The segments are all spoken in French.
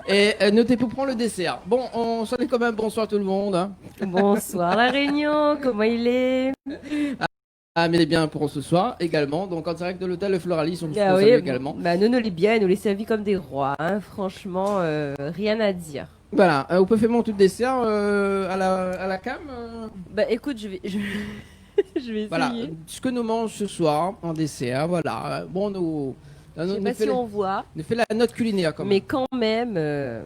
Et notez pour prendre le dessert. Bon, on salue quand même. Bonsoir tout le monde, hein. Bonsoir La Réunion, comment il est? Ah, mais bien pour ce soir également. Donc en direct de l'hôtel Le Floralis, on Ah vous oui, salue également. bah nous, nous les bien, nous les servis comme des rois, hein. Franchement, rien à dire. Voilà, vous pouvez faire mon tout le dessert à la cam. Bah écoute, je vais Voilà, essayer. ce que nous mangeons ce soir en dessert, voilà. Bon, Je sais pas si on voit, nous fait la note culinaire quand mais même. quand même,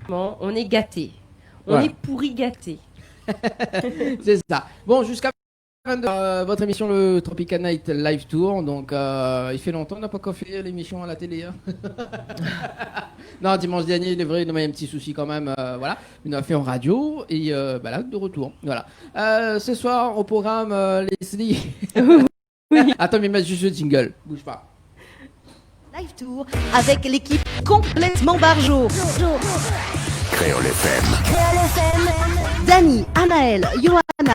bon, on est gâtés. On Voilà. est pourri gâtés. C'est ça. Bon, jusqu'à votre émission le Tropical Night Live Tour. Donc, il fait longtemps, on n'a pas encore fait l'émission à la télé, hein. Non, dimanche dernier, il est vrai, il y a un petit souci quand même. Voilà, on a fait en radio et bah là, de retour. Voilà. Ce soir, au programme, Leslie. Oui. Attends, mais mets juste le jingle. Bouge pas. Live Tour avec l'équipe complètement Barjo. Créole FM. Dani, Anaël, Johanna,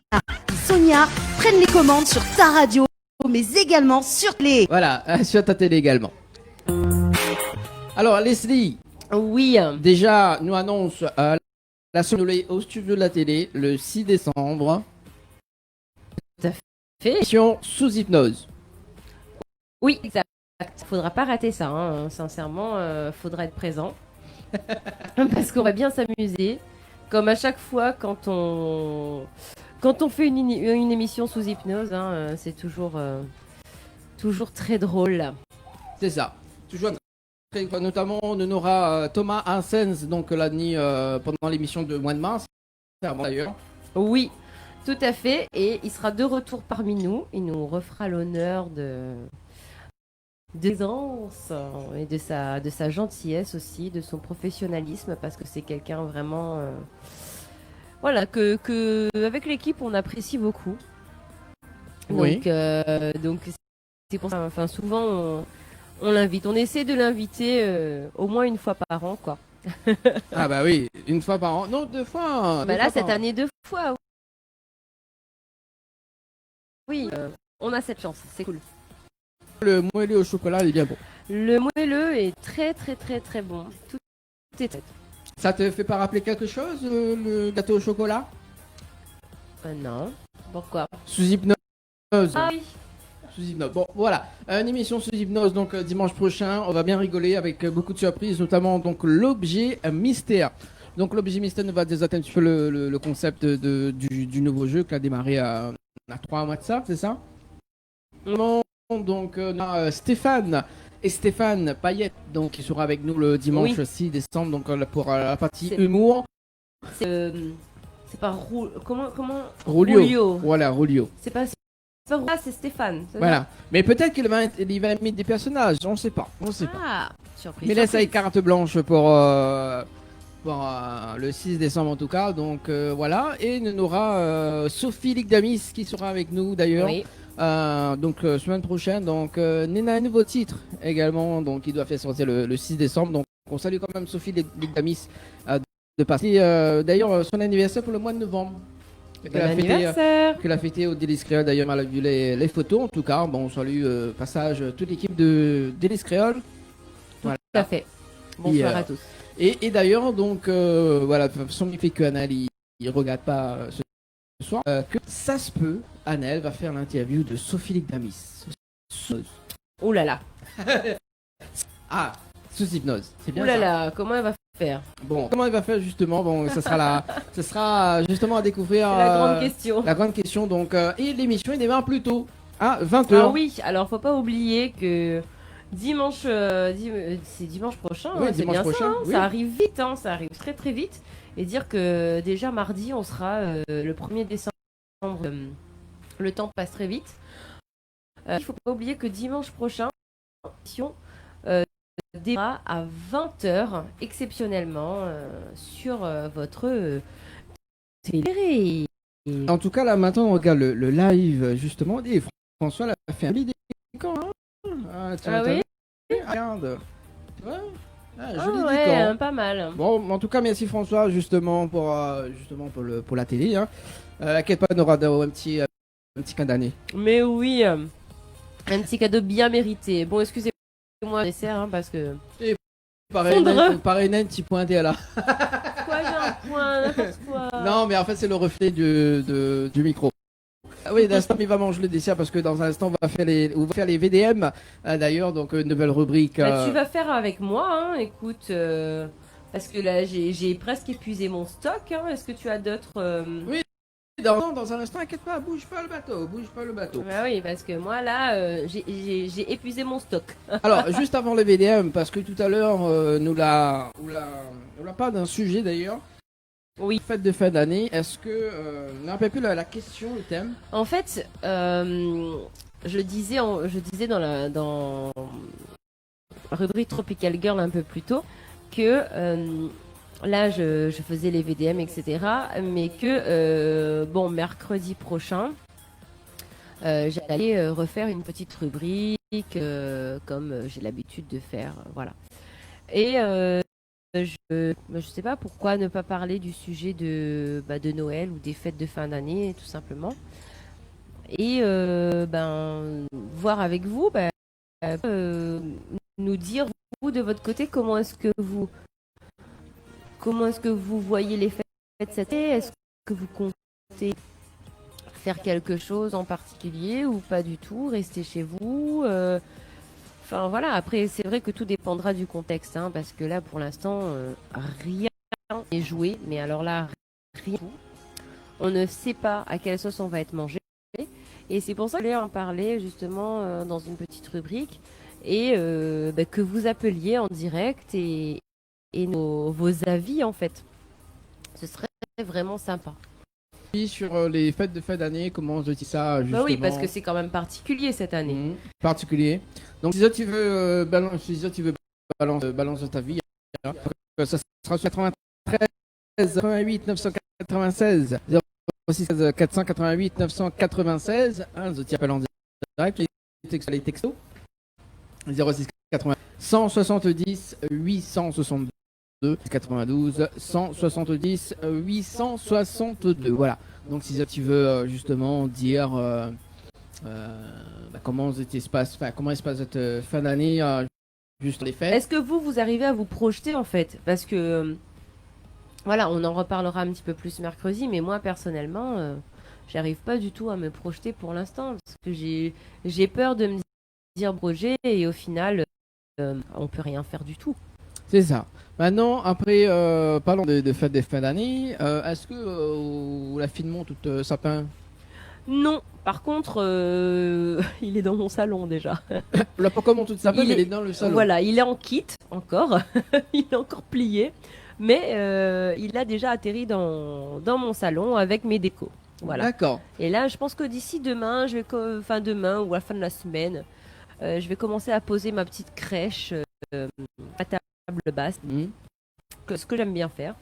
Sonia prennent les commandes sur ta radio, mais également sur les. Voilà, sur ta télé également. Alors, Leslie, Oui, déjà, nous annonce la semaine au studio de la télé le 6 décembre. tout à fait. Émission sous hypnose. Oui, exact. Faudra pas rater ça, hein. Sincèrement, faudra être présent. Parce qu'on va bien s'amuser. Comme à chaque fois quand on fait une émission sous hypnose, hein, c'est toujours très drôle. C'est ça. Toujours notamment, on aura Thomas Hansens, donc la nuit pendant l'émission de mois de mars. D'ailleurs. Oui, tout à fait. Et il sera de retour parmi nous. Il nous refera l'honneur de d'aisance et de sa gentillesse aussi, de son professionnalisme, parce que c'est quelqu'un vraiment, voilà, que avec l'équipe on apprécie beaucoup. Oui. Donc c'est pour ça. Enfin, souvent on l'invite. On essaie de l'inviter au moins une fois par an, quoi. Ah bah oui, une fois par an. Non, deux fois. Bah deux là, fois cette par an. année, 2 fois. Oui, on a cette chance. C'est cool. Le moelleux au chocolat, il est bien bon. Le moelleux est très très très très bon. Tout est très. Ça te fait pas rappeler quelque chose, le gâteau au chocolat? Non. Pourquoi? Sous hypnose. Ah oui. Sous hypnose. Bon, voilà. Une émission sous hypnose, donc dimanche prochain. On va bien rigoler avec beaucoup de surprises, notamment donc l'objet mystère. Donc l'objet mystère nous va désattendre un petit peu le concept du nouveau jeu qui a démarré à 3 mois de ça, c'est ça? Non, donc on a Stéphane et Stéphane Payette, donc qui sera avec nous le dimanche Oui. 6 décembre, donc pour la partie C'est- humour. C'est pas comment Roulio. Voilà, Roulio. C'est pas c'est Stéphane. c'est Voilà. Mais peut-être qu'il va mettre des personnages, on sait pas. On sait ça pas. Ah, surprise. Mais laisse surprise. avec carte blanche pour le 6 décembre en tout cas. Donc voilà. Et on aura Sophie Ligdamis qui sera avec nous d'ailleurs. Oui. Donc semaine prochaine. Donc Nena un nouveau titre également. Donc il doit faire sortir le 6 décembre. Donc on salue quand même Sophie Ligdamis de passer d'ailleurs son anniversaire pour le mois de novembre. Bon anniversaire. Qu'elle a fêté au Délice Créole. D'ailleurs, elle a vu les photos. En tout cas, bon, on salue passage toute l'équipe de Délice Créole. Voilà. Tout à fait. Bonsoir à tous. Et d'ailleurs, donc, voilà, de toute façon, il fait que Annelle, il regarde pas ce soir. Que ça se peut, Annelle va faire l'interview de Sophie Ligdamis. Oh là là. Ah, sous hypnose. C'est bien Oh là ça. là. Comment elle va faire? Bon, comment elle va faire justement? Bon, ça sera justement à découvrir. C'est la grande question. La grande question, donc. Et l'émission, il démarre plus tôt. À 20h. Ah oui. Alors faut pas oublier que dimanche, c'est dimanche prochain. Oui, hein, c'est dimanche bien prochain, ça. Hein, oui. Ça arrive vite. Hein, ça arrive très très vite. Et dire que déjà mardi, on sera le 1er décembre. Le temps passe très vite. Il faut pas oublier que dimanche prochain, l'émission démarre à 20h exceptionnellement sur votre télé. En tout cas, là, maintenant, on regarde le live, justement. Et François a fait un idée. Quand, hein? Ah oui? Regarde. Tu vois? Ah Joli ouais, décor. pas mal. Bon, en tout cas, merci François, justement, pour la télé. Hein. Inquiète pas, on aura un petit cadeau d'année. Mais oui, un petit cadeau bien mérité. Bon, excusez-moi, dessert, hein, parce que Fondreux. par une petit point là. Quoi, j'ai un point, n'importe quoi. Non, mais en fait, c'est le reflet du micro. Ah oui, d'instant, il va manger le dessert parce que dans un instant, on va faire les VDM. D'ailleurs, donc, une nouvelle rubrique. Bah, tu vas faire avec moi, hein, écoute. Parce que là, j'ai presque épuisé mon stock. Hein. Est-ce que tu as d'autres. Oui. Dans un instant, inquiète pas, bouge pas le bateau. Bah oui, parce que moi, là, j'ai épuisé mon stock. Alors, juste avant les VDM, parce que tout à l'heure, nous l'a pas d'un sujet d'ailleurs. Oui. Fête de fin d'année. Est-ce que on a un peu plus la question, le thème? En fait, je disais dans la rubrique Tropical Girl un peu plus tôt que là, je faisais les VDM, etc. Mais que, bon, mercredi prochain, j'allais refaire une petite rubrique comme j'ai l'habitude de faire. Voilà. Et je sais pas pourquoi ne pas parler du sujet de Noël ou des fêtes de fin d'année, tout simplement. Et voir avec vous, nous dire, vous, de votre côté, comment est-ce que vous voyez les fêtes cette année? Est-ce que vous comptez faire quelque chose en particulier ou pas du tout? Rester chez vous? Enfin voilà, après c'est vrai que tout dépendra du contexte, hein, parce que là pour l'instant rien n'est joué, mais alors là rien. On ne sait pas à quelle sauce on va être mangé, et c'est pour ça que je voulais en parler justement dans une petite rubrique, et que vous appeliez en direct et vos avis en fait. Ce serait vraiment sympa. Sur les fêtes de fin d'année, comment je dis ça justement? Bah oui, parce que c'est quand même particulier cette année. Particulier. Donc si tu veux balance ta vie, hein, ça sera sur 93 88 996 06 488 996. Tu appelles en direct, les textos 06 80 170 862 92 170 862. Voilà. Donc si tu veux justement dire comment se passe cette fin d'année, juste les fêtes. Est-ce que vous arrivez à vous projeter en fait? Parce que voilà, on en reparlera un petit peu plus mercredi, mais moi personnellement, j'arrive pas du tout à me projeter pour l'instant parce que j'ai peur de me dire projet et au final, on peut rien faire du tout. C'est ça. Maintenant, après, parlons de fêtes des fins d'année. Est-ce que vous la filmons toute sapin? Non, par contre, il est dans mon salon déjà. Là, pas comme toute sapin, mais il est dans le salon. Voilà, il est en kit encore. Il est encore plié. Mais il a déjà atterri dans mon salon avec mes décos. Voilà. D'accord. Et là, je pense que d'ici demain, demain ou à la fin de la semaine, je vais commencer à poser ma petite crèche à table basse. Ce que j'aime bien faire.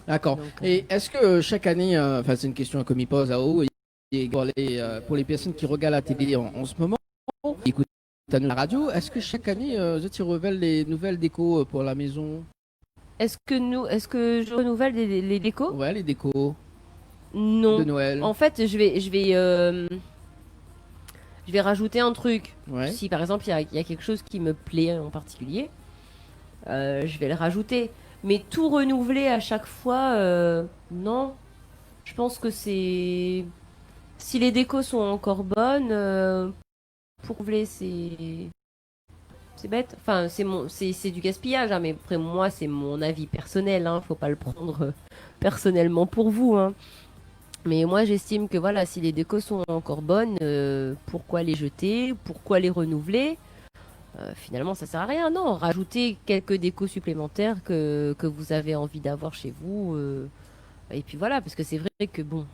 D'accord. Et est-ce que chaque année, c'est une question qu'on me pose à haut, et pour les personnes qui regardent la télé en ce moment, écoutent la radio, est-ce que chaque année, tu renouvelles les nouvelles décos pour la maison? Est-ce que je renouvelle les décos? Ouais, les décos. Non. De Noël. En fait, je vais rajouter un truc. Ouais. Si par exemple il y a quelque chose qui me plaît en particulier, je vais le rajouter. Mais tout renouveler à chaque fois, non. Je pense que si les décos sont encore bonnes, pour renouveler c'est bête. Enfin, c'est du gaspillage, hein, mais après moi c'est mon avis personnel, hein, faut pas le prendre personnellement pour vous, hein. Mais moi j'estime que voilà, si les décos sont encore bonnes, pourquoi les jeter, pourquoi les renouveler? Finalement ça sert à rien, non. Rajoutez quelques décos supplémentaires que vous avez envie d'avoir chez vous, et puis voilà, parce que c'est vrai que bon,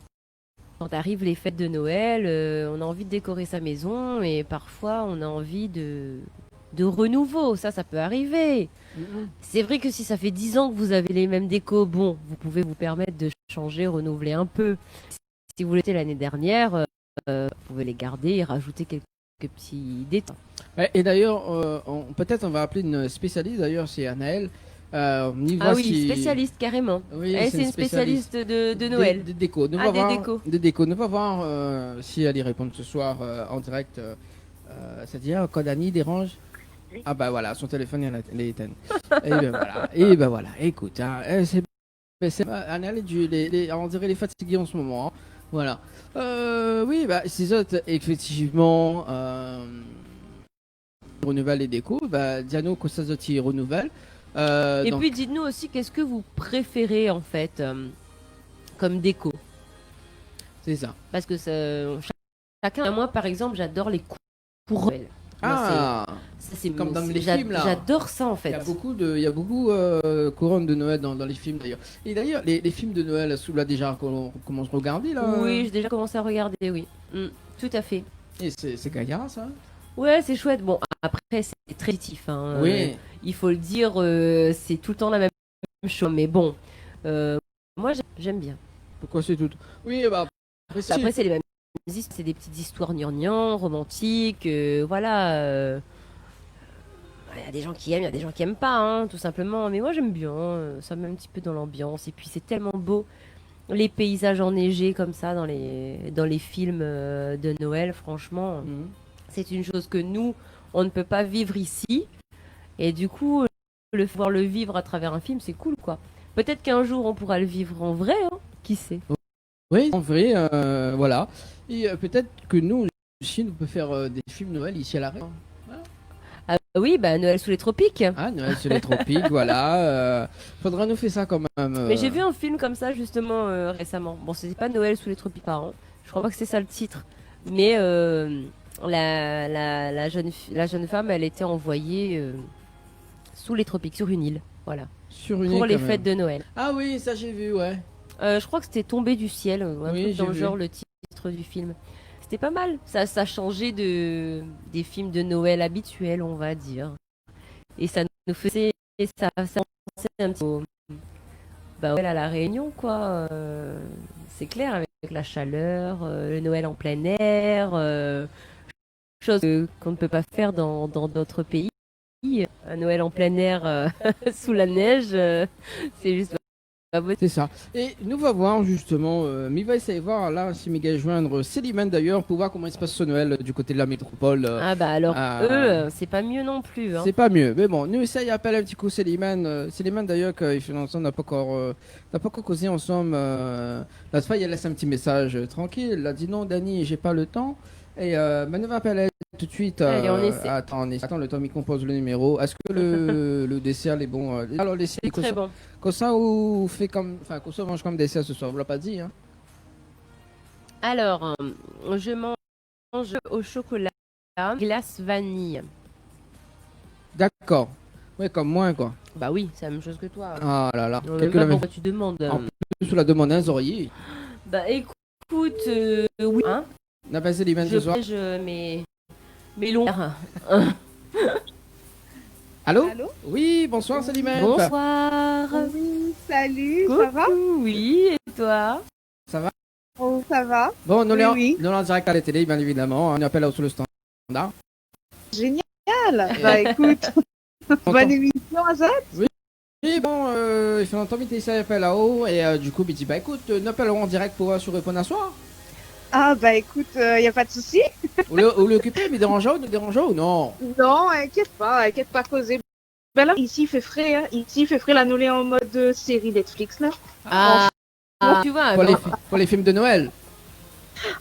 quand arrivent les fêtes de Noël, on a envie de décorer sa maison et parfois on a envie de renouveau, ça peut arriver. C'est vrai que si ça fait 10 ans que vous avez les mêmes décos, bon, vous pouvez vous permettre de changer, renouveler un peu. Si vous l'étiez l'année dernière, vous pouvez les garder et rajouter quelques petits détails. Et d'ailleurs, peut-être on va appeler une spécialiste, d'ailleurs, c'est Anaëlle. Spécialiste carrément. Oui, c'est une spécialiste de Noël. Des décos. Nous va voir si elle y répond ce soir en direct. C'est-à-dire, quand Annie dérange. Ah bah voilà, son téléphone elle est éteinte. Et ben voilà, écoute, hein, Anna, on dirait les fatigués en ce moment. Hein. Voilà. Oui, bah ces autres, effectivement, renouvelle les décos. Bah Diano Costazotti renouvelle. Et Donc, puis dites-nous aussi, qu'est-ce que vous préférez en fait comme déco? c'est ça. Parce que chacun, moi par exemple, j'adore les couronnes. Ah, Ça, c'est comme dans les j'a- films, là. J'adore ça en il fait. y a beaucoup couronnes de Noël dans les films d'ailleurs. Et d'ailleurs, les films de Noël, sous là déjà qu'on commence à regarder là. Oui, j'ai déjà commencé à regarder, oui. Tout à fait. Et c'est gaillard ça. Ouais, c'est chouette. Bon, après, c'est très positif. Hein. Oui. Il faut le dire, c'est tout le temps la même chose. Mais bon, moi, j'aime bien. Pourquoi c'est tout. Oui, bah Après, c'est les mêmes histoires. C'est des petites histoires gnangnang, romantiques. Voilà. Il y a des gens qui aiment, il y a des gens qui aiment pas, hein, tout simplement. Mais moi, j'aime bien. Ça me met un petit peu dans l'ambiance. Et puis, c'est tellement beau. Les paysages enneigés comme ça dans les films de Noël, franchement. Mhm. C'est une chose que nous, on ne peut pas vivre ici. Et du coup, pouvoir le vivre à travers un film, c'est cool, quoi. Peut-être qu'un jour, on pourra le vivre en vrai, hein. Qui sait? Oui, en vrai, voilà. Et peut-être que nous aussi, nous peut faire des films Noël ici à l'arrêt. Ah oui, bah Noël sous les tropiques. Ah, Noël sur les tropiques, voilà. Faudra nous faire ça quand même. Mais j'ai vu un film comme ça, justement, récemment. Bon, c'était pas Noël sous les tropiques, par an. Je crois pas que c'est ça le titre. Mais la jeune femme, elle était envoyée sous les tropiques, sur une île. Voilà. Sur une Pour île, les quand même. fêtes de Noël. Ah oui, ça j'ai vu, ouais. Je crois que c'était Tombé du ciel, ou un Oui, truc dans j'ai le vu. genre, le titre du film. C'était pas mal. Ça changeait des films de Noël habituels, on va dire. Et ça nous faisait. Ça pensait un petit peu Noël à La Réunion, quoi. C'est clair, avec la chaleur, le Noël en plein air, chose qu'on ne peut pas faire dans d'autres pays. Un Noël en plein air sous la neige, c'est juste pas possible. C'est ça. Et nous va voir justement, mais il va essayer de voir là si Miguel joindre Célimène d'ailleurs pour voir comment il se passe ce Noël du côté de la métropole. Ah bah alors Ah. eux, c'est pas mieux non plus. Hein. C'est pas mieux, mais bon, nous essaye appeler un petit coup Célimène. Célimène d'ailleurs, qu'il fait ensemble, n'a pas encore causé ensemble. La fois, il a laissé un petit message tranquille. Il a dit non, Dani, j'ai pas le temps. Et Manu va appeler tout de suite. Allez, on essaie. Attends, le temps il compose le numéro. Est-ce que le dessert est bon alors les C'est très bon. Cosa ou fait comme, enfin Cosa mange comme dessert ce soir, vous l'a pas dit hein. Alors, je mange au chocolat, glace vanille. D'accord. Ouais, comme moi quoi. Bah oui, c'est la même chose que toi. Ah là là. Je sais Quelques pas la même pourquoi tu demandes. En sous la demande un oreiller. Bah écoute, oui. Hein, On a passé les 22 je soirs. pêche mes longs. Allô? Allô? Oui, bonsoir Salimène. Bonsoir. Oui, salut, ça va? Coucou, oui, et toi? Oh, ça va? Bon, nous Oui, l'en oui. en direct à la télé, bien évidemment. On appelle sur le standard. Génial! Bah écoute, bonne émission, Azad. Et bon, il fait longtemps qu'il ça appelle là-haut. Et du coup, il dit bah écoute, nous appellerons en direct pour sur répondre à soir. Ah bah écoute, y a pas de souci. Ou l'occuper, mais dérangeant ou non? Non, inquiète pas causer. Ben là, ici il fait frais, hein. Ici il fait frais, là nous on est en mode série Netflix là. Ah, tu vois, Pour les films de Noël.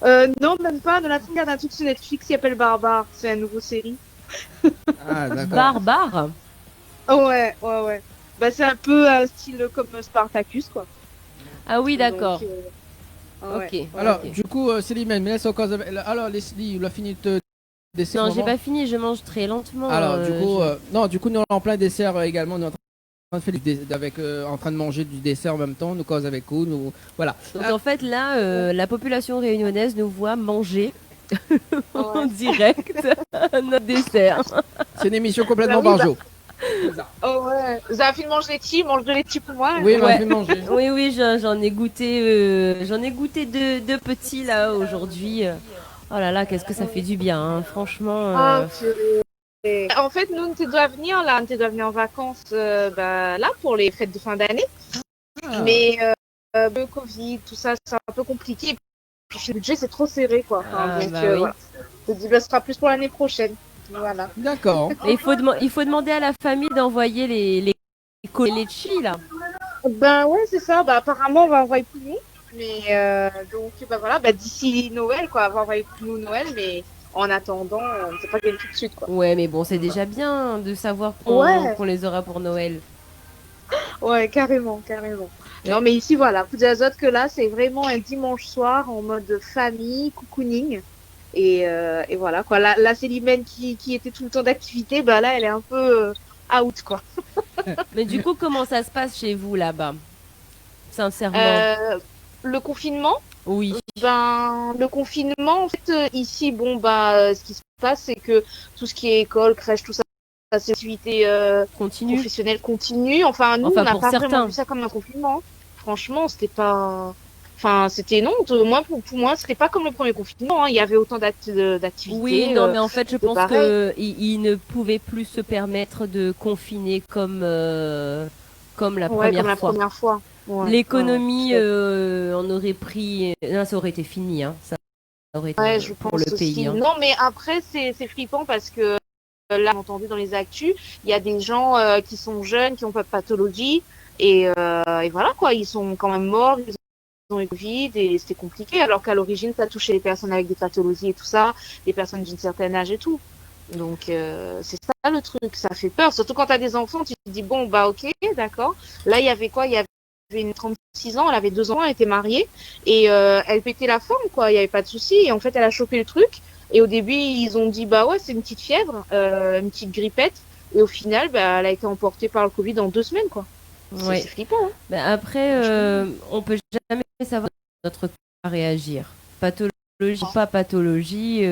Non, même pas, de la regarde un truc sur Netflix qui s'appelle Barbare, c'est une nouvelle série. Ah, d'accord. barbare. Oh, ouais. Bah c'est un peu un style comme Spartacus quoi. Ah oui, d'accord. Donc, ouais. Ok. Alors, ok. du coup, Célimène, mais laisse encore. Alors, Leslie, il a fini de dessert. Non, j'ai pas fini, je mange très lentement. Alors, du coup, nous on est en plein dessert également. Nous, en train de manger du dessert en même temps. Nous cause avec vous. Nous, voilà. Donc en fait là, la population réunionnaise nous voit manger en direct notre dessert. C'est une émission complètement Bah oui, barjo. Oh ouais. Vous avez fini de manger les petits, mange de les petits pour moi. Oui, on Ouais. a fait manger. Oui, j'en ai goûté, deux petits là aujourd'hui. Oh là là, qu'est-ce que ça fait du bien, hein. Franchement. Ah, purée. En fait, nous, on doit venir en vacances là pour les fêtes de fin d'année. Ah. Mais le Covid, tout ça, c'est un peu compliqué. Puis le budget, c'est trop serré, quoi. Enfin, Ah, donc, bah oui. voilà. Je dis, ce sera plus pour l'année prochaine. Voilà. D'accord. Et il faut demander à la famille d'envoyer les chi là. Ben ouais, c'est ça. Bah, apparemment, on va envoyer pour nous. Mais donc, bah voilà, bah, d'ici Noël, quoi. On va envoyer pour nous Noël, mais en attendant, on ne sait pas gagner tout de suite, quoi. Ouais, mais bon, c'est déjà bien de savoir Ouais, qu'on les aura pour Noël. ouais, carrément, carrément. Ouais. Non, mais ici, voilà, Coup d'Azote que là, c'est vraiment un dimanche soir en mode famille, cocooning. Et voilà, quoi. La Célimène qui était tout le temps d'activité, bah là, elle est un peu out, quoi. Mais du coup, comment ça se passe chez vous là-bas? Sincèrement. Euh, le confinement, Oui, ben, le confinement, en fait, ici, bon, bah, ce qui se passe, c'est que tout ce qui est école, crèche, tout ça, c'est activité continue. professionnelle continue. Enfin, nous, Enfin, on n'a pour pas vraiment certains. vu ça comme un confinement, hein. Franchement, c'était pas. Enfin, c'était non. Moi, pour moi, c'était pas comme le premier confinement, hein. Il y avait autant Oui, d'activités. non, mais en fait, je C'était pense pareil. que ils ne pouvaient plus se permettre de confiner comme la Ouais, comme première la fois. première fois. Ouais, ouais, ouais. L'économie en aurait pris. Non, ça aurait été fini, hein. Ça aurait été Ouais, je pour le pense pays, aussi. hein. Non, mais après, c'est flippant parce que là, j'ai entendu dans les actus, il y a des gens qui sont jeunes, qui ont pas de pathologie, et voilà quoi, ils sont quand même morts, ils ont eu le Covid, et c'était compliqué, alors qu'à l'origine, ça touchait les personnes avec des pathologies et tout ça, les personnes d'une certaine âge et tout. Donc, c'est ça le truc, ça fait peur, surtout quand t'as des enfants, tu te dis, bon, bah ok, d'accord. Là, il y avait quoi? Il y avait une 36 ans, elle avait 2 ans, elle était mariée, et elle pétait la forme, quoi, il y avait pas de souci, et en fait, elle a chopé le truc, et au début, ils ont dit, bah ouais, c'est une petite fièvre, une petite grippette. Et au final, bah, elle a été emportée par le Covid en 2 semaines, quoi. C'est Ouais. flippant, hein, Mais après, franchement. on peut jamais savoir notre corps à réagir. Pathologie, pas pathologie,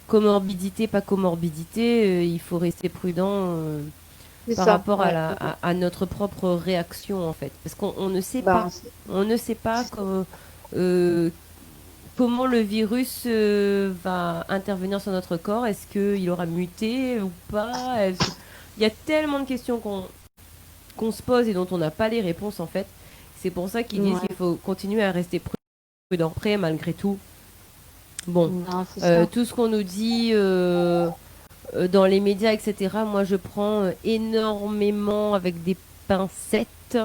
comorbidité, pas comorbidité, il faut rester prudent C'est par ça, rapport ouais. à notre propre réaction en fait. Parce qu'on ne sait pas. Ben, On ne sait pas euh, comment le virus va intervenir sur notre corps. Est-ce qu'il aura muté ou pas? Il y a tellement de questions qu'on se pose et dont on n'a pas les réponses en fait. C'est pour ça qu'ils disent ouais. qu'il faut continuer à rester prudent. Après, malgré tout, bon, Non, c'est ça. tout ce qu'on nous dit dans les médias, etc., moi je prends énormément avec des pincettes.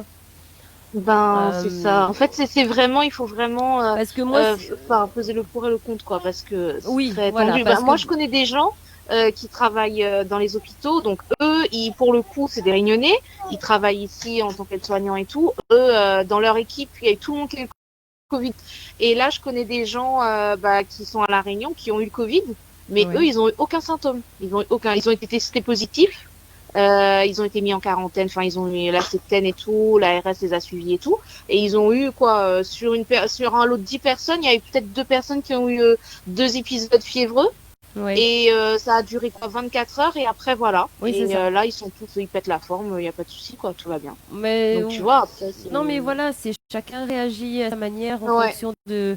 Ben, c'est Euh, ça. En fait, c'est vraiment, il faut vraiment parce que moi, enfin, peser le pour et le contre, quoi, parce que c'est oui, très voilà, tendu. Ben, parce que moi, je connais des gens qui travaillent dans les hôpitaux, donc eux, pour le coup, c'est des Réunionnais. Ils travaillent ici en tant qu'aides-soignants et tout. Eux, dans leur équipe, il y a tout le monde qui a eu le Covid. Et là, je connais des gens bah, qui sont à La Réunion, qui ont eu le Covid, mais ouais. eux, ils ont eu aucun symptôme. Ils ont été testés positifs. Ils ont été mis en quarantaine, enfin ils ont eu la septaine et tout, l'ARS les a suivis et tout, et ils ont eu quoi sur un lot de 10 personnes, il y a eu peut-être 2 personnes qui ont eu 2 épisodes fiévreux, Ouais. et ça a duré quoi 24 heures, et après voilà, Oui, c'est et ça. là ils sont tous, ils pètent la forme, il y a pas de souci quoi, tout va bien. Mais Donc tu vois après c'est non, mais voilà, c'est chacun réagit à sa manière en ouais, fonction de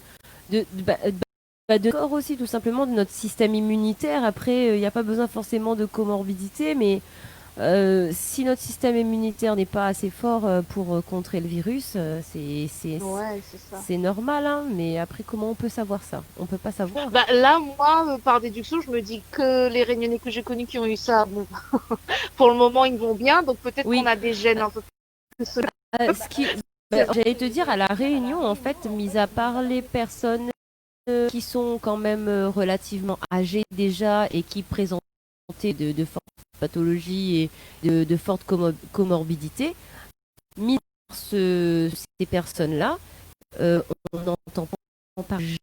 corps aussi, tout simplement, de notre système immunitaire. Après, il n'y a pas besoin forcément de comorbidité, mais si notre système immunitaire n'est pas assez fort pour contrer le virus, ouais c'est ça. c'est normal, hein, mais après, comment on peut savoir ça? On peut pas savoir. Bah là moi par déduction je me dis que les Réunionnais que j'ai connus qui ont eu ça, bon pour le moment ils vont bien, donc peut-être Oui, qu'on a des gènes un peu plus solides. ce qui, j'allais te dire, à La Réunion, en fait, mis à part les personnes qui sont quand même relativement âgées déjà et qui présentaient de fortes pathologies et de fortes comorbidités, mis à part ces personnes-là, on n'entend pas parler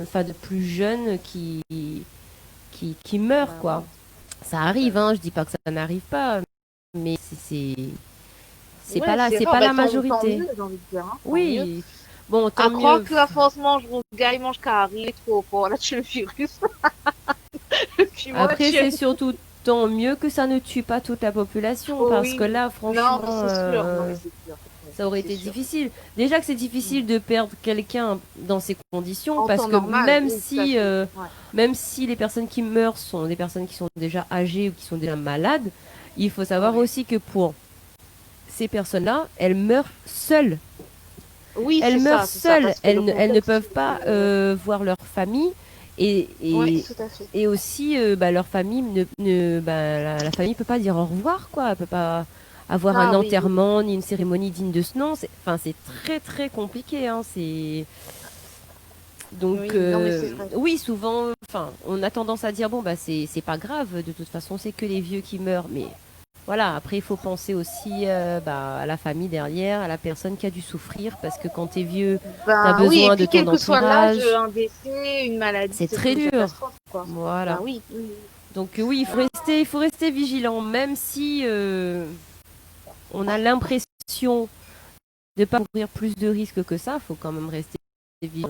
enfin de plus jeunes qui meurent, quoi. Ça arrive, hein, je dis pas que ça n'arrive pas, mais c'est pas Ouais, là, c'est c'est rare. pas Bah, la tant majorité. mieux, j'ai envie de dire, hein, tant mieux. Oui, bon, À tant croire mieux. que la France mange, mon gars, il mange carré, trop pour là, tu le virus. Et puis moi, Après, c'est surtout tant mieux que ça ne tue pas toute la population, oh, parce que oui. là, Non, mais franchement, c'est sûr. Non, mais c'est sûr. ça aurait C'est été sûr. difficile. Déjà que c'est difficile de perdre quelqu'un dans ces conditions, En parce temps que normal, oui, tout à fait. Ouais. même si les personnes qui meurent sont des personnes qui sont déjà âgées ou qui sont déjà malades, il faut savoir Ouais. aussi que pour ces personnes-là, elles meurent seules. Oui, Elles c'est meurent ça, seules. parce que le Elles ne contexte, peuvent pas ouais. voir leur famille. Ouais, tout à fait. et aussi, leur famille la famille peut pas dire au revoir, quoi. Elle peut pas avoir un Ah oui, oui. enterrement ni une cérémonie digne de ce nom. C'est très très compliqué, hein. Donc Oui, non, mais c'est vrai. oui, souvent, on a tendance à dire bon bah c'est pas grave. De toute façon, c'est que les vieux qui meurent, mais voilà, après, il faut penser aussi à la famille derrière, à la personne qui a dû souffrir, parce que quand t'es vieux, t'as Oui, et besoin de puis ton quel que soit l'âge, entourage. un décès, une maladie, C'est c'est très une dur. catastrophe, quoi. Voilà. Oui, oui. Donc oui, il faut rester vigilant, même si on a l'impression de pas courir plus de risques que ça, il faut quand même rester vigilant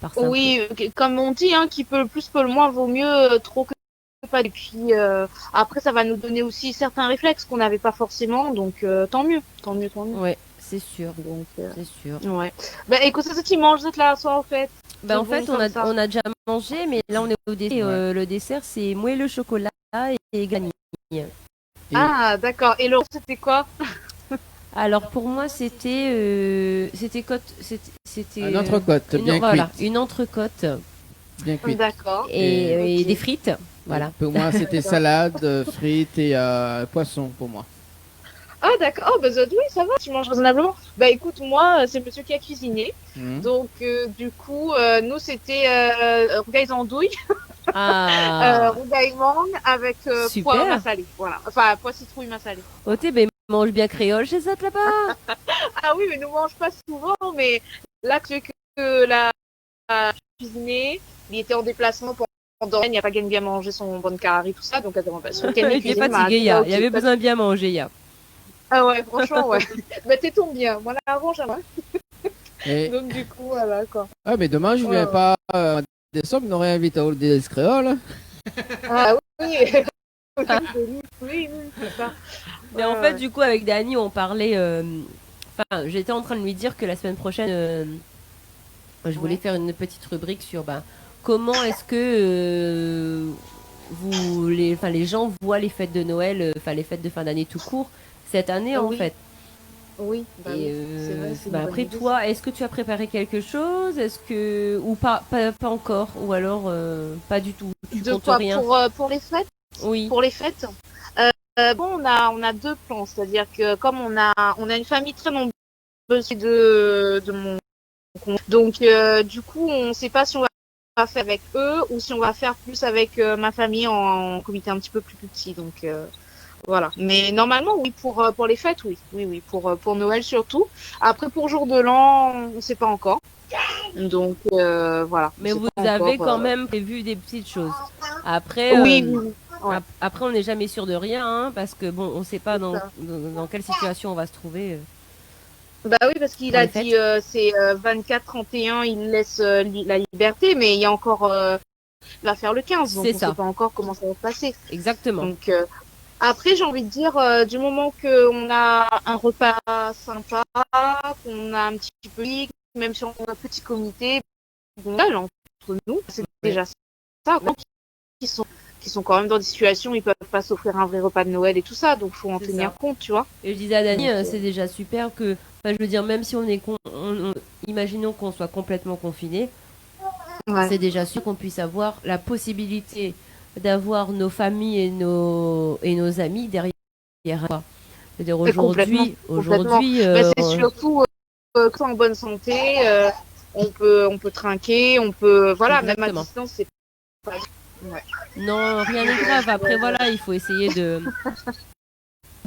par simple. Oui, comme on dit, hein, qui peut le plus peut le moins, vaut mieux trop que pas. Et puis après, ça va nous donner aussi certains réflexes qu'on n'avait pas forcément, donc tant mieux, tant mieux, tant mieux. Ouais, c'est sûr. Donc, C'est sûr. ouais. Ben écoute, c'est ça qui mange cette là, soir en fait. En C'est fait, bon comme ça. on a déjà mangé, mais là on est au dessert. Ouais. Le dessert, c'est moelleux chocolat et vanille. Ah, d'accord. Et le c'était quoi? Alors pour moi, c'était Un entrecôte bien voilà, cuite. une entrecôte Bien cuite. D'accord. et Ok. des frites. Voilà. Pour moi, c'était salade, frites et poisson pour moi. Ah, d'accord. Oh, bah, oui, ça va, tu manges raisonnablement. Bah, écoute, moi, c'est monsieur qui a cuisiné. Mhm. Donc, du coup, nous, c'était rougail andouille, Ah, rougail mangue avec super. pois massalé. Voilà. Enfin, pois citrouille massalé. oh ben mange bien créole chez ça là-bas. Ah oui, mais nous mange pas souvent, mais là, que la cuisiné, il était en déplacement pendant il n'y a pas gagné bien manger son bon carré, tout ça, donc attends, ce week-end, Il était fatigué, il avait besoin de bien manger, il y a. Ah ouais, franchement, ouais. Bah, t'es tombé bien. Moi, la revanche, moi. Et... Donc, du coup, voilà, quoi. Ah, mais demain, je viens pas en décembre, on aurait invité au des créoles. Ah oui, oui, oui, c'est ça. Mais en fait, du coup, avec Dani, on parlait. J'étais en train de lui dire que la semaine prochaine, je voulais faire une petite rubrique sur comment est-ce que les gens voient les fêtes de Noël, les fêtes de fin d'année tout court, cette année en Oui. fait. Oui, Et c'est vrai, c'est une bonne après idée. toi, est-ce que tu as préparé quelque chose? Est-ce que ou pas encore, ou alors pas du tout. Tu De comptes quoi rien? pour les fêtes? Oui. Pour les fêtes? Bon, on a deux plans, c'est-à-dire que comme on a une famille très nombreuse de mon compte, donc du coup, on ne sait pas si on va faire avec eux ou si on va faire plus avec ma famille en comité un petit peu plus petit. Donc voilà. Mais normalement, oui, pour les fêtes, oui, oui, oui, pour Noël surtout. Après, pour jour de l'an, on ne sait pas encore. Donc voilà. Mais C'est vous pas avez encore, quand même prévu des petites choses. Après, oui, oui, oui. Ouais. après on n'est jamais sûr de rien, hein, parce que bon, on ne sait pas dans quelle situation on va se trouver. Bah oui, parce qu'il Pour a les fêtes. dit c'est 24-31, il laisse la liberté, mais il y a encore il va faire le 15, donc C'est on ça. sait pas encore comment ça va se passer. Exactement. Donc après, j'ai envie de dire, du moment qu'on a un repas sympa, qu'on a un petit peu, même si on a un petit comité, bon, là, entre nous, c'est déjà ça. Quoi, qui sont quand même dans des situations où ils peuvent pas s'offrir un vrai repas de Noël et tout ça, donc faut en C'est tenir ça. compte, tu vois. Et je disais à Dani, Donc, c'est déjà super que, je veux dire, même si on est imaginons qu'on soit complètement confiné, ouais. c'est déjà sûr qu'on puisse avoir la possibilité d'avoir nos familles et nos amis derrière. Quoi. Je veux dire, aujourd'hui, c'est surtout que en bonne santé, on peut trinquer, on peut, voilà, Exactement. même à distance, c'est pas. Ouais. Non, rien n'est grave. Après, voilà, il faut essayer de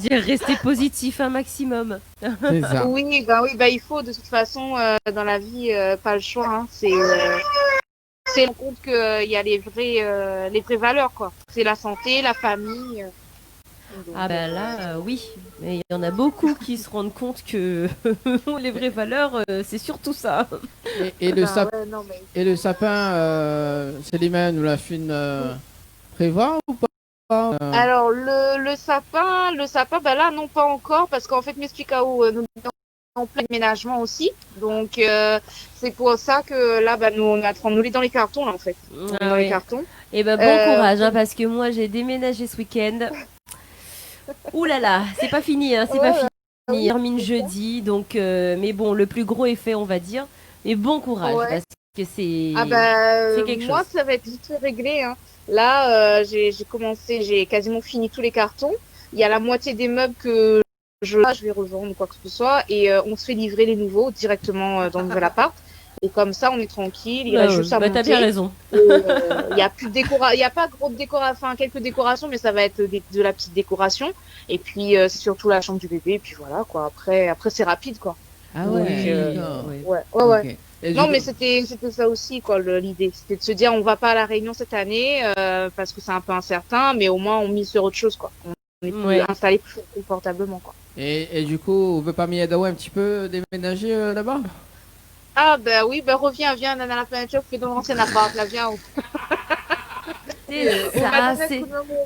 rester positif un maximum. C'est ça. Oui, il faut de toute façon dans la vie, pas le choix. Hein, c'est en compte que il y a les vraies valeurs, quoi. C'est la santé, la famille. Donc, Ah ben là, oui. Mais il y en a beaucoup qui se rendent compte que les vraies valeurs, c'est surtout ça. Et le, sap- ouais, non, mais... et le sapin, Célimène, nous l'a fait prévoir ou pas Alors le sapin, bah là non pas encore parce qu'en fait Mespicao nous sommes en plein déménagement aussi, donc c'est pour ça que là nous on est en train de nous les dans les cartons là en fait, dans les cartons. Et ben bon courage hein, parce que moi j'ai déménagé ce week-end. Ouh là là, c'est pas fini hein, c'est pas fini. Il termine jeudi donc mais bon le plus gros est fait on va dire. Mais bon courage parce que c'est Ah bah, c'est quelque moi, chose. ça va être vite réglé, hein. Là, j'ai quasiment fini tous les cartons. Il y a la moitié des meubles que je vais revendre ou quoi que ce soit. Et on se fait livrer les nouveaux directement dans le nouvel appart. Et comme ça, on est tranquille. Il reste juste à Bah, t'as bien monter. raison. Il y a plus de il y a pas gros de décoration, enfin quelques décorations, mais ça va être de la petite décoration. Et puis c'est surtout la chambre du bébé. Et puis voilà quoi. Après c'est rapide quoi. Ah Donc, ouais, oui. ouais, ouais. ok. Et Non, du mais coup- c'était ça aussi, quoi, l'idée. C'était de se dire, on va pas à la Réunion cette année, parce que c'est un peu incertain, mais au moins, on mise sur autre chose, quoi. On est plus Ouais. installé plus confortablement, quoi. et du coup, on veut pas m'y aider un petit peu déménager là-bas? Ah, bah oui, bah viens, Nana la planète, fais dans l'ancien appart, là, viens.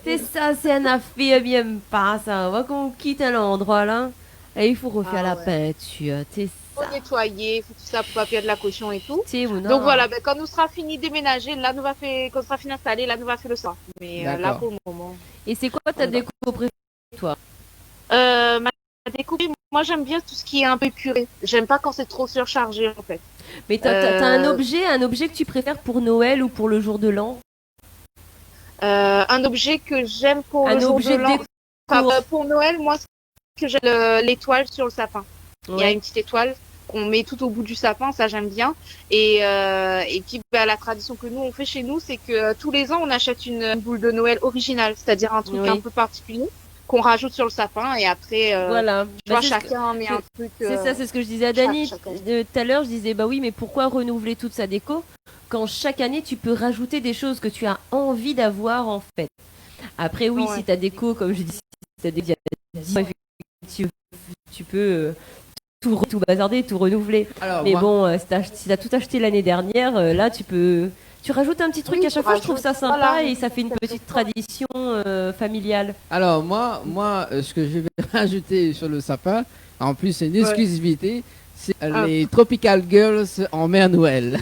C'est ça, c'est un affaire bien pas ça. On va qu'on quitte un endroit là. Et il faut refaire Ah la ouais. peinture. C'est Faut ça. nettoyer, faut tout ça pour pas perdre la caution et tout. C'est ou non. Donc voilà, bah, quand nous sera fini de déménager, là, quand nous sera fini d'installer, là, nous va faire le soir. Mais là, D'accord. pour le moment. Et c'est quoi ta déco préférée, toi? Ma découpée, moi, j'aime bien tout ce qui est un peu épuré. J'aime pas quand c'est trop surchargé, en fait. Mais t'as un objet que tu préfères pour Noël ou pour le jour de l'an? Un objet que j'aime pour Un le jour objet de l'an. déco. Enfin, pour Noël, moi, c'est que j'ai l'étoile sur le sapin. Il y a Ouais. une petite étoile qu'on met tout au bout du sapin, ça j'aime bien. Et puis bah, la tradition que nous on fait chez nous, c'est que tous les ans on achète une boule de Noël originale, c'est-à-dire un truc Oui. un peu particulier qu'on rajoute sur le sapin et après, Voilà. tu vois, Bah, chacun met un truc. C'est ça, c'est ce que je disais à Dani chacun. tout à l'heure. Je disais, bah oui, mais pourquoi renouveler toute sa déco quand chaque année tu peux rajouter des choses que tu as envie d'avoir en fait. Après, oui, Ouais. si ta déco, comme je dis, si t'as des effectivement, tu peux tout bazarder, tout renouveler. Alors, Mais moi- bon, si t'as tout acheté l'année dernière, là tu rajoutes un petit truc Oui, à chaque tu fois. Je trouve ça rajoutes, sympa voilà. et ça fait une petite tradition familiale. Alors moi, ce que je vais rajouter sur le sapin, en plus c'est une exclusivité, c'est les Tropical Girls en Mère Noël.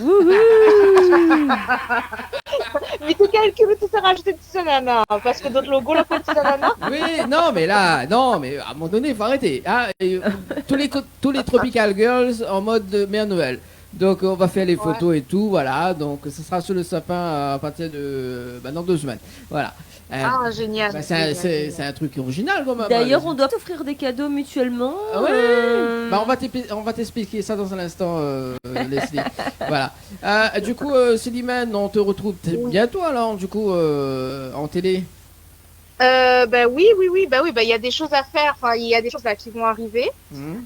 Mais t'es calculé, tu t'es rajouté petit ananas, parce que d'autres logos là, petit ananas. Oui, non mais là, non mais à un moment donné, il faut arrêter. Ah, et, tous les Tropical Girls en mode Mère Noël. Donc on va faire les photos et tout, voilà. Donc ce sera sur le sapin à partir de dans 2 semaines. Voilà. Ah, génial. Bah, génial, génial. c'est un truc original quand même. D'ailleurs, on doit t'offrir des cadeaux mutuellement. Ah ouais. Bah, on va t'expliquer ça dans un instant, Leslie. Voilà. Du coup, Célimène, on te retrouve bientôt alors, du coup, en télé. Bah oui, bah il y a des choses à faire. Enfin, il y a des choses là qui vont arriver. Mhm.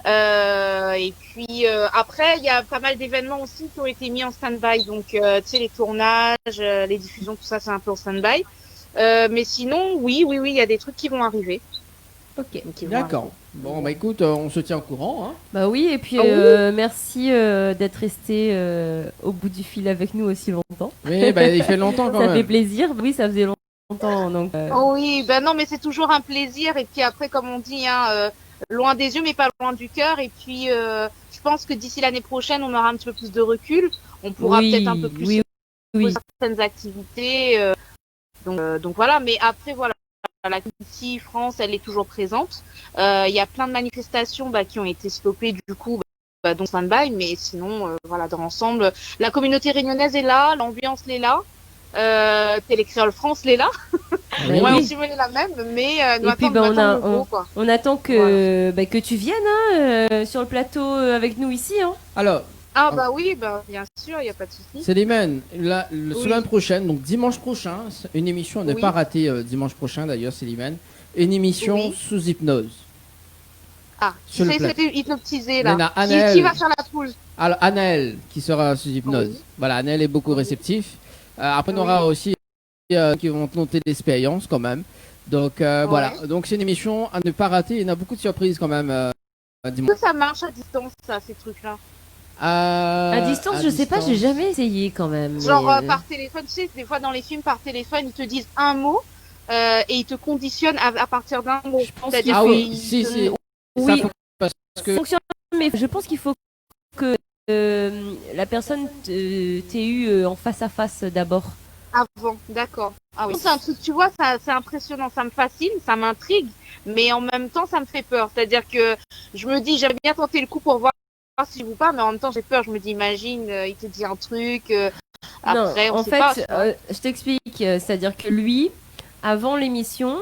Et puis après, il y a pas mal d'événements aussi qui ont été mis en stand-by. Donc, tu sais, les tournages, les diffusions, tout ça, c'est un peu en stand-by. Mais sinon, oui, il y a des trucs qui vont arriver. Ok. Qui vont D'accord. Bon, bah écoute, on se tient au courant. Hein. Bah oui, et puis Ah oui. merci d'être resté au bout du fil avec nous aussi longtemps. Oui, bah, il fait longtemps quand Ça même. fait plaisir. Oui, ça faisait longtemps. Donc, Oh oui, ben non, mais c'est toujours un plaisir. Et puis après, comme on dit, hein, loin des yeux, mais pas loin du cœur. Et puis, je pense que d'ici l'année prochaine, on aura un petit peu plus de recul. On pourra oui, peut-être un peu plus oui, oui. certaines activités. Donc voilà. Mais après, voilà, la ici, France, elle est toujours présente. Il y a plein de manifestations qui ont été stoppées du coup. Donc stand-by, mais sinon, voilà, dans l'ensemble, la communauté réunionnaise est là, l'ambiance est là. Télécréole France l'est là. Ben Ouais, oui. aussi menée la même, mais nous Et puis, attendons, ben, le gros, quoi. on attend que tu viennes sur le plateau avec nous ici. Hein. Alors, Ah bah oui, bah bien sûr, il n'y a pas de souci. Célimène, la Oui. semaine prochaine, donc dimanche prochain, une émission à ne Oui. pas rater dimanche prochain d'ailleurs, Célimène. Une émission Oui. sous hypnose. Ah, Sur le c'est hypnotisé là. Il y en a Qui Anaël. va faire la poule? Alors, Anaël qui sera sous hypnose. Oui. Voilà, Anaël est beaucoup réceptif. Après, on aura aussi qui vont tenter l'expérience quand même. Donc, voilà. Donc, c'est une émission à ne pas rater. Il y en a beaucoup de surprises quand même. Est-ce que ça marche à distance, ça, ces trucs-là? À distance, je sais pas, j'ai jamais essayé quand même. Genre mais, par téléphone, tu sais, des fois dans les films, par téléphone, ils te disent un mot et ils te conditionnent à partir d'un mot. Je pense C'est-à-dire Ah qu'il oui, qu'ils si, te- si. Oui. Ça faut- parce que fonctionne, mais je pense qu'il faut que la personne t'ait eu en face à face d'abord. Avant, d'accord. Ah oui. C'est un truc, tu vois, ça, c'est impressionnant, ça me fascine, ça m'intrigue, mais en même temps, ça me fait peur. C'est-à-dire que je me dis, j'aimerais bien tenter le coup pour voir si je vous pas, mais en même temps, j'ai peur. Je me dis, imagine, il te dit un truc. Non, Après, on en sait fait, pas. Tu vois. je t'explique. C'est-à-dire que lui, avant l'émission,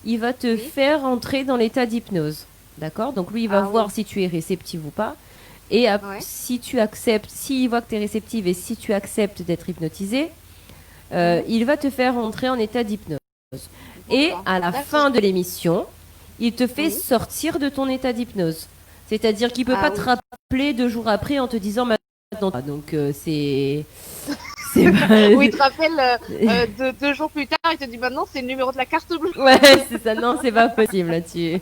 il va te faire entrer dans l'état d'hypnose. D'accord? Donc lui, il va Ah voir oui. si tu es réceptive ou pas. Et Ouais. si tu acceptes, s'il voit que tu es réceptive et si tu acceptes d'être hypnotisée, il va te faire entrer en état d'hypnose. Et D'accord. à la D'accord. fin de l'émission, il te fait Oui. sortir de ton état d'hypnose. C'est-à-dire qu'il peut Ah pas oui. te rappeler 2 jours après en te disant maintenant. Donc c'est pas- Oui, il te rappelle 2 jours plus tard, il te dit maintenant c'est le numéro de la carte bleue. Ouais, c'est ça. Non, c'est pas possible là-dessus.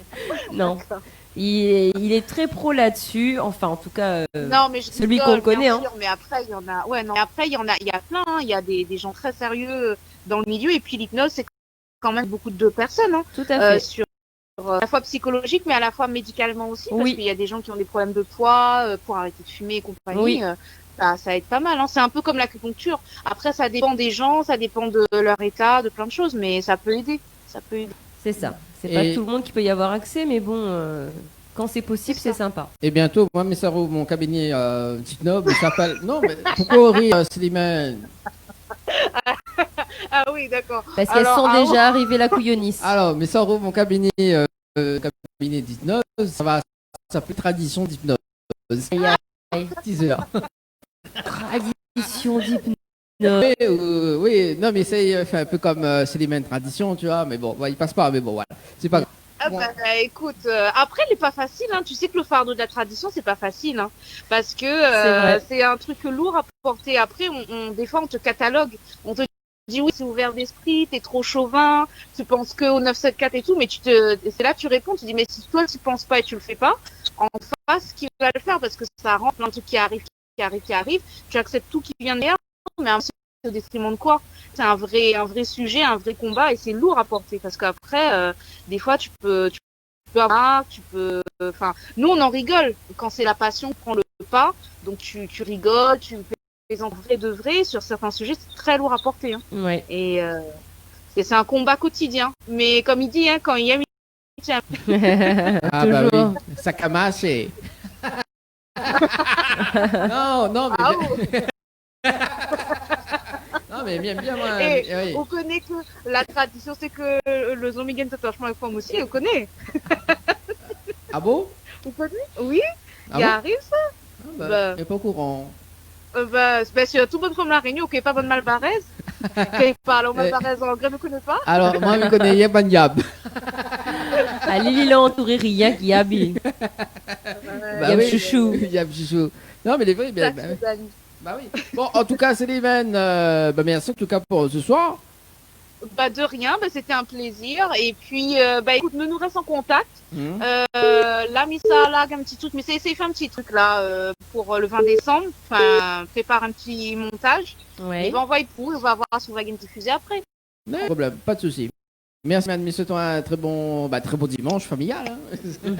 Non. D'accord. Il est très pro là-dessus. Enfin, en tout cas, Non, mais je celui rigole, qu'on connaît. bien Hein. sûr, mais après, il y en a. Ouais, non, mais après, il y a plein. Hein. Il y a des gens très sérieux dans le milieu. Et puis, l'hypnose, c'est quand même beaucoup de personnes. Hein. Tout à fait. Sur à la fois psychologique, mais à la fois médicalement aussi. Parce Oui. qu'il y a des gens qui ont des problèmes de poids, pour arrêter de fumer et compagnie. Oui. Ça aide pas mal. Hein. C'est un peu comme l'acupuncture. Après, ça dépend des gens, ça dépend de leur état, de plein de choses. Mais ça peut aider. Ça peut aider. C'est ça. C'est Et- pas tout le monde qui peut y avoir accès, mais bon, quand c'est possible, C'est c'est ça. sympa. Et bientôt, moi, mes sarros, mon cabinet Titnob, il s'appelle. Non, mais pourquoi rire, Slimane? Ah oui, d'accord. Parce qu'elles Alors, sont ah, déjà arrivées la couillonisse. Alors, mes sarros, mon cabinet d'hypnose, ça va s'appeler Tradition d'hypnose. Aïe, aïe. Teaser. Tradition d'hypnose. Oui, non, mais c'est fait un peu comme Slimane Tradition, tu vois, mais bon, il passe pas, mais bon, voilà. C'est pas grave. Ah Bon. bah, écoute, après, il est pas facile. Hein. Tu sais que le fardeau de la tradition, c'est pas facile. Hein. Parce que vrai. c'est un truc lourd à porter. Après, des fois, on te catalogue. On te dit, oui, c'est ouvert d'esprit, t'es trop chauvin, tu penses que au 974 et tout. Mais et c'est là que tu réponds. Tu dis, mais si toi, tu penses pas et tu le fais pas, en face, qui va le faire? Parce que ça rend plein de trucs qui arrivent. Tu acceptes tout qui vient derrière, mais un peu au détriment de quoi? C'est un vrai sujet, un vrai combat et c'est lourd à porter parce qu'après, des fois, tu peux avoir, enfin, nous, on en rigole quand c'est la passion qui prend le pas. Donc, tu rigoles, tu fais en vrai de vrai. Sur certains sujets, c'est très lourd à porter. Hein. Ouais. Et c'est un combat quotidien. Mais comme il dit, hein, quand il y a il tient. Ah bah Toujours. oui, ça a marché. Non, mais Ah, oh. non, mais bien moi. Et Oui. on connaît que la tradition, c'est que le Zomigen tatouage la femme aussi, on connaît. Ah bon? On connaît? Oui, Ah il bon? arrive ça. Ah bah, Bah. il est pas au courant. C'est tout bonne comme la réunion, ok, pas bonne malbarès. Qui parle au malbarès en anglais, ne connaît pas. Alors, moi, je connais Yaban Yab. À Lily l'a entouré rien qui habille. Yab chouchou. Yab chouchou. Non, mais les vrais, Ça, bah, c'est des amis. bah oui. Bon, en tout cas, c'est l'event. Bah, merci en tout cas pour ce soir. Bah, de rien, bah, c'était un plaisir. Et puis, bah, écoute, nous restons en contact. Hum. Là, Missa, là, un petit truc, mais c'est fait un petit truc là pour le 20 décembre. Enfin, prépare un petit montage. Ouais. Et ben, on va y pour, on va voir si on va une diffuser après. Non problème, pas de souci. Merci, madame. Souhaitons un très bon dimanche familial. Hein.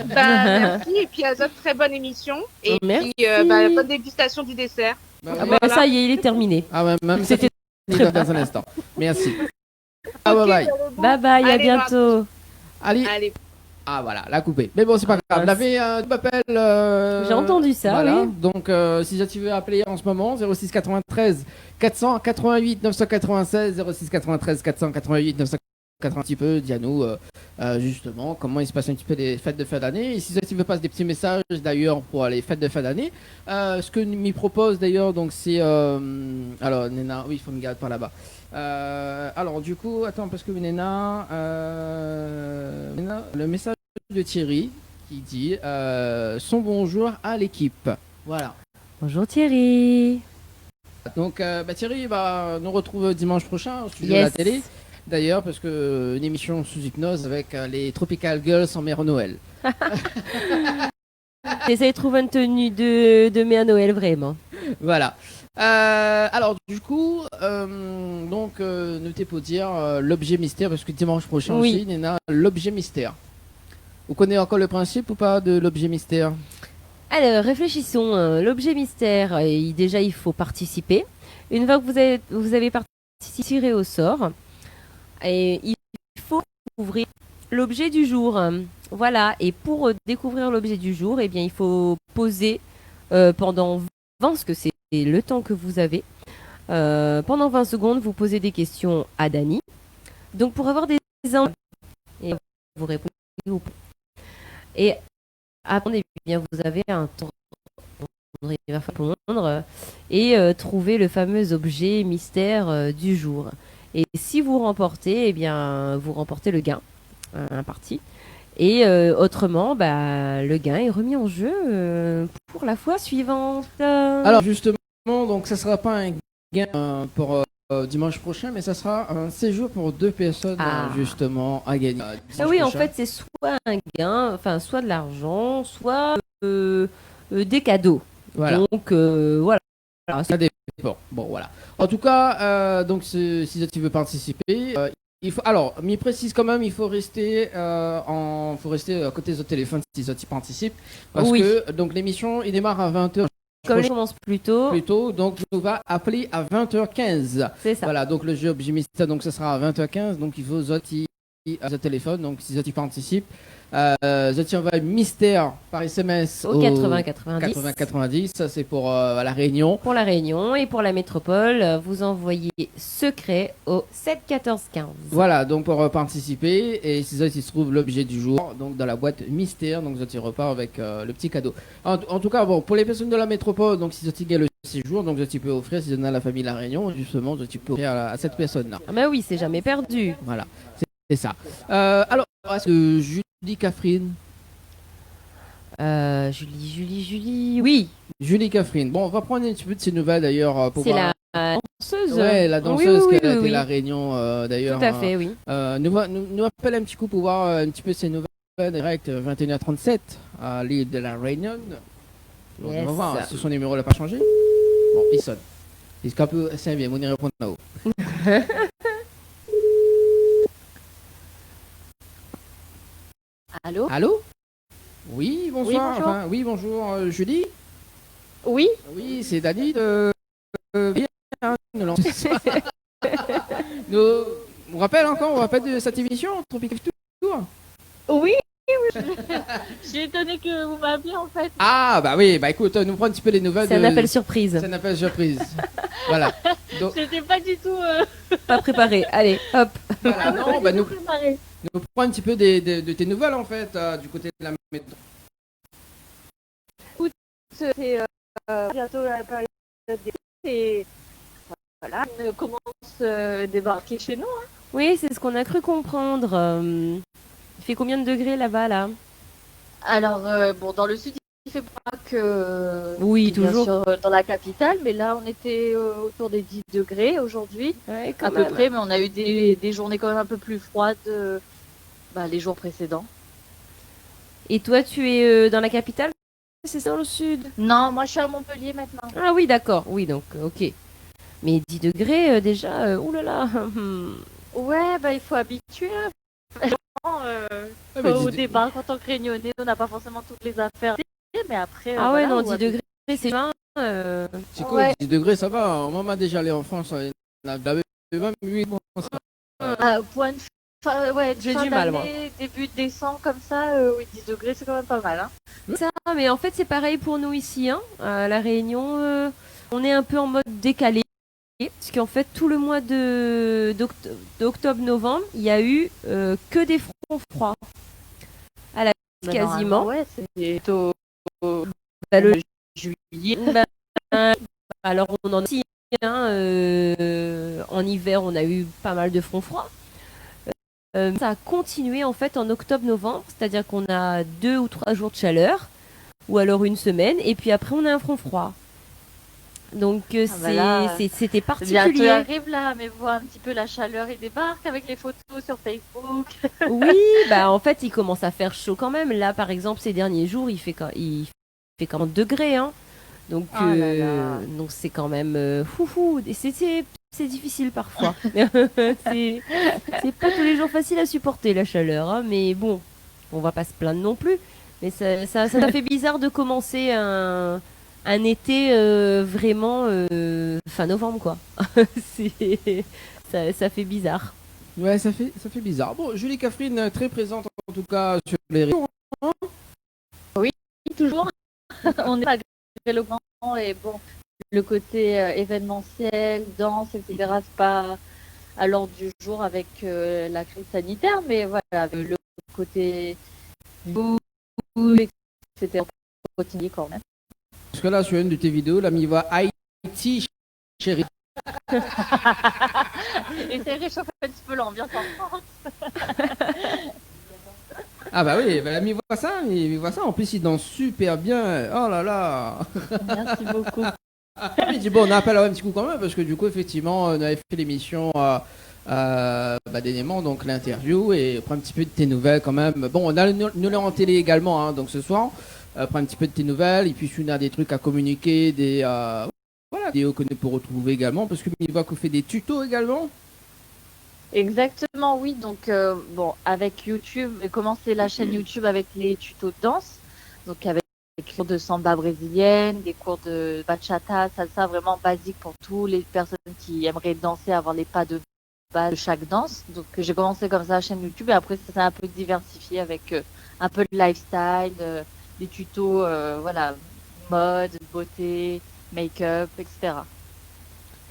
Bah, merci. Et puis, à une très bonne émission. Et Merci. puis, bonne dégustation du dessert. Bah, Ah oui. bah, Voilà. ça y est, il est terminé. Ah ouais, même C'était très dans un instant. Merci. Ah, bye bye. Bye bye, à Allez, bientôt. Allez. Allez. Ah voilà, la coupée. Mais bon, c'est pas grave. Ah, Vous avez un appel. J'ai entendu ça, voilà. oui. Donc, si tu veux appeler en ce moment, 06 93 488 996, 06 93 488 996. Un petit peu, dis-nous justement comment il se passe un petit peu les fêtes de fin d'année. Et si tu veux passer des petits messages d'ailleurs pour les fêtes de fin d'année, ce que m'y propose d'ailleurs, donc c'est alors Nena, oui, il faut me garder par là-bas. Alors du coup, attends parce que Nena, le message de Thierry qui dit son bonjour à l'équipe. Voilà. Bonjour Thierry. Donc Thierry nous retrouve dimanche prochain au studio de la télé. D'ailleurs, parce que une émission sous hypnose avec les Tropical Girls en mère Noël. J'essaie de trouver une tenue de mère Noël, vraiment. Voilà. Alors, du coup, notez pour dire l'objet mystère, parce que dimanche prochain Oui. aussi, Nena, l'objet mystère. Vous connaissez encore le principe ou pas de l'objet mystère? Alors, réfléchissons. L'objet mystère, déjà, il faut participer. Une fois que vous avez participé, tiré au sort. Et il faut découvrir l'objet du jour. Voilà. Et pour découvrir l'objet du jour, eh bien, il faut poser pendant 20, parce que c'est le temps que vous avez. Pendant 20 secondes, vous posez des questions à Dany. Donc pour avoir des infos, et vous répondez ou pas. Et après, eh bien, vous avez un temps pour répondre et trouver le fameux objet mystère du jour. Et si vous remportez, eh bien, vous remportez le gain, un parti. Et autrement, le gain est remis en jeu pour la fois suivante. Alors justement, donc ça sera pas un gain pour dimanche prochain, mais ça sera un séjour pour 2 personnes justement à gagner. Oui, en fait, c'est soit un gain, enfin soit de l'argent, soit des cadeaux. Voilà. Donc voilà. Ça dépend. Bon voilà. En tout cas, donc si tu veux participer, il faut. Alors, m'y précise quand même, il faut rester faut rester à côté de votre téléphone si tu participes, parce que donc l'émission il démarre à 20h. Comme je commence plus tôt, donc on va appeler à 20h15. C'est ça. Voilà, donc le jeu objet mystère, donc ça sera à 20h15, donc il faut zotti à votre téléphone, donc si zotti participe, zotti envoie mystère par SMS au 80-90. Ça c'est pour la Réunion. Pour la Réunion et pour la métropole, vous envoyez secret au 7-14-15. Voilà, donc pour participer, et si zotti se trouve l'objet du jour, donc dans la boîte mystère, donc zotti repart avec le petit cadeau. En tout cas, bon, pour les personnes de la métropole, donc si zotti gagne le séjour, donc zotti peut offrir, si on a la famille La Réunion, justement, zotti peut offrir à cette personne-là. Ah bah oui, c'est jamais perdu. Voilà, c'est ça. Alors, est-ce que Julie Catherine Julie, oui. Julie Catherine. Bon, on va prendre un petit peu de ses nouvelles d'ailleurs pour voir. La danseuse. Ouais, la danseuse oui, qui a été oui. La Réunion d'ailleurs. Tout à fait, oui. Nous appelle un petit coup pour voir un petit peu ses nouvelles direct 21h37 à l'île de La Réunion. Donc, Yes. on va voir si son numéro n'a pas changé. Bon, il sonne. C'est bien, on y répond là-haut. Allô? Allô? Oui, bonsoir. Oui, bonjour. Enfin, oui, bonjour, Julie. Oui? Oui, c'est Dany de. Nous, on rappelle de cette émission, Tropical Tour. Oui, je suis étonnée que vous m'appeliez en fait. Ah, bah oui, bah écoute, nous prends un petit peu les nouvelles. C'est un appel surprise. C'est un appel surprise. Voilà. Donc, J'étais pas du tout Pas préparé. Allez, hop. voilà, non, bah nous préparée. prends un petit peu de tes nouvelles en fait, du côté de la métro. C'est bientôt la période d'été et voilà, on commence à débarquer chez nous. Hein. Oui, c'est ce qu'on a cru comprendre. Il fait combien de degrés là-bas, là? Alors, bon, dans le sud, il fait pas que. Oui, bien toujours. sûr, dans la capitale, mais là, on était autour des 10 degrés aujourd'hui, Ouais, à peu près, mais on a eu des journées quand même un peu plus froides les jours précédents. Et toi, tu es dans la capitale? C'est ça, dans le sud? Non, moi, je suis à Montpellier maintenant. Ah oui, d'accord. Oui, donc, ok. Mais 10 degrés déjà, oulala. Ouais, il faut habituer. Au départ, quand on réunionnais, on n'a pas forcément toutes les affaires. Mais après. Ah ouais, non, 10 habituer. degrés, c'est bien. C'est cool, 10 degrés, ça va. Moi, m'a déjà allé en France, on avait 28 bon, ça. Point de J'ai fin du mal, moi. d'année, début décembre, comme ça, oui, 10 degrés, c'est quand même pas mal. Hein. Ça, mais en fait, c'est pareil pour nous ici. Hein. À La Réunion, on est un peu en mode décalé. Parce qu'en fait, tout le mois d'octobre-novembre, il y a eu que des fronts froids. À la quasiment. Ouais, c'est au Le juillet. alors, on en a aussi. Hein, en hiver, on a eu pas mal de fronts froids. Ça a continué en fait en octobre-novembre, c'est-à-dire qu'on a 2 ou 3 jours de chaleur, ou alors une semaine, et puis après on a un front froid. Donc c'était particulier. Bientôt arrive là, mais voir un petit peu la chaleur, il débarque avec les photos sur Facebook. Oui, en fait il commence à faire chaud quand même. Là par exemple ces derniers jours il fait quand même degrés, hein. Donc donc c'est quand même foufou. Et c'est difficile parfois. c'est pas tous les jours facile à supporter la chaleur, hein, mais bon, on va pas se plaindre non plus. Mais ça fait bizarre de commencer un été vraiment fin novembre, quoi. Ça fait bizarre. Ouais, ça fait bizarre. Bon, Julie Catherine, très présente en tout cas sur les réseaux. Oui, toujours. On est le grand et bon, le côté événementiel, danse, etc., c'est pas à l'ordre du jour avec la crise sanitaire, mais voilà, avec le côté boule, etc., on continue quand même. Parce que là, sur une de tes vidéos, la mi va Haïti, chérie. Et c'est réchauffé un petit peu l'ambiance en France. Ah bah oui, bah, l'ami voit ça, il voit ça. En plus, il danse super bien. Oh là là. Merci beaucoup. Il dit bon, on appelle un petit coup quand même parce que du coup, effectivement, on avait fait l'émission dernièrement, donc l'interview et prend un petit peu de tes nouvelles quand même. Bon, on a nous en télé également, hein, donc ce soir, prend un petit peu de tes nouvelles et puis si on a des trucs à communiquer, des vidéos que nous pourrons retrouver également parce que il va qu'on fait des tutos également. Exactement, oui. Donc, bon, avec YouTube, j'ai commencé la chaîne YouTube avec les tutos de danse. Donc, avec des cours de samba brésilienne, des cours de bachata, salsa, vraiment basique pour tous les personnes qui aimeraient danser, avoir les pas de base de chaque danse. Donc, j'ai commencé comme ça la chaîne YouTube et après, ça s'est un peu diversifié avec un peu de lifestyle, des tutos, voilà, mode, beauté, make-up, etc.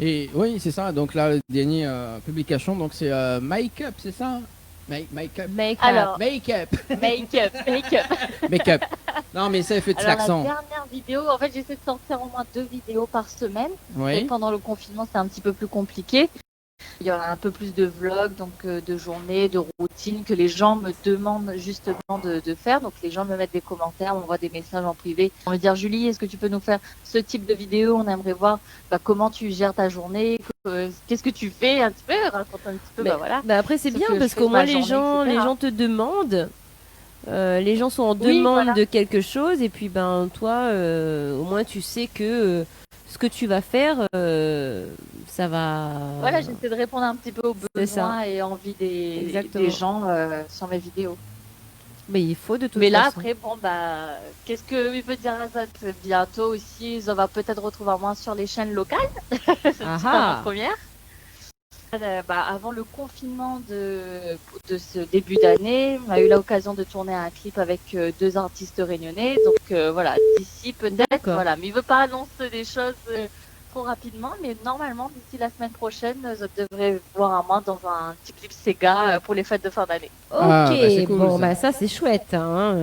Et oui, c'est ça. Donc là, la dernière publication, donc c'est Make-up, c'est ça? Make-up. Alors, Make-up. make-up. Make-up. Non, mais ça fait de Alors, la l'accent. dernière vidéo, en fait, j'essaie de sortir au moins 2 vidéos par semaine. Et Oui. pendant le confinement, c'est un petit peu plus compliqué. Il y aura un peu plus de vlogs, donc de journées, de routines que les gens me demandent justement de faire. Donc les gens me mettent des commentaires, m'envoient des messages en privé. On me dire Julie, est-ce que tu peux nous faire ce type de vidéo? On aimerait voir comment tu gères ta journée, qu'est-ce que tu fais un petit peu, raconte un petit peu, voilà. Bah après c'est Ce bien que parce je fais qu'au de moins ma journée, les etc. gens te demandent. Les gens sont en Oui, demande voilà. de quelque chose et puis ben toi au moins tu sais que ce que tu vas faire ça va. Voilà, j'essaie de répondre un petit peu aux C'est ça. besoins et envies des Exactement. gens sur mes vidéos. Mais il faut de toute Mais là, façon. après, bon, qu'est-ce que il veut dire à ça? Bientôt aussi, on va peut-être retrouver moins sur les chaînes locales. C'est Ah la ah. première. Avant le confinement de ce début d'année, on a eu l'occasion de tourner un clip avec 2 artistes réunionnais. Donc voilà, d'ici peut-être, D'accord. voilà. Mais il veut pas annoncer des choses trop rapidement, mais normalement, d'ici la semaine prochaine, je devrais voir un mois dans un petit clip Sega pour les fêtes de fin d'année. Ok, Ah, bah, c'est cool, bon ça. bah ça c'est chouette. Hein,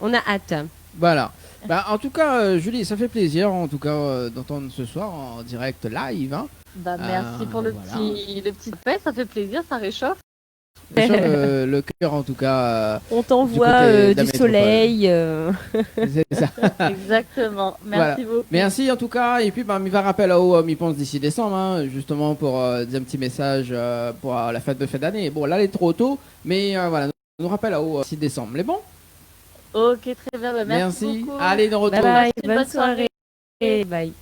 on a hâte. Voilà. Bah, en tout cas, Julie, ça fait plaisir en tout cas d'entendre ce soir en direct live. Hein. Merci pour le voilà. petit fait, ça fait plaisir, ça réchauffe. Bien sûr, le cœur en tout cas. On Du t'envoie côté de la du soleil. C'est ça. Exactement. Merci beaucoup. Merci en tout cas. Et puis, il va rappeler là-haut, il pense d'ici décembre, hein, justement pour dire un petit message pour la fête de fin d'année. Bon, là, il est trop tôt, mais voilà, nous rappelle là-haut d'ici décembre. Les bon? Ok, très bien. Merci beaucoup. Allez, nous Bye retrouvons. bye, Bonne bonne soirée. soirée. Bye.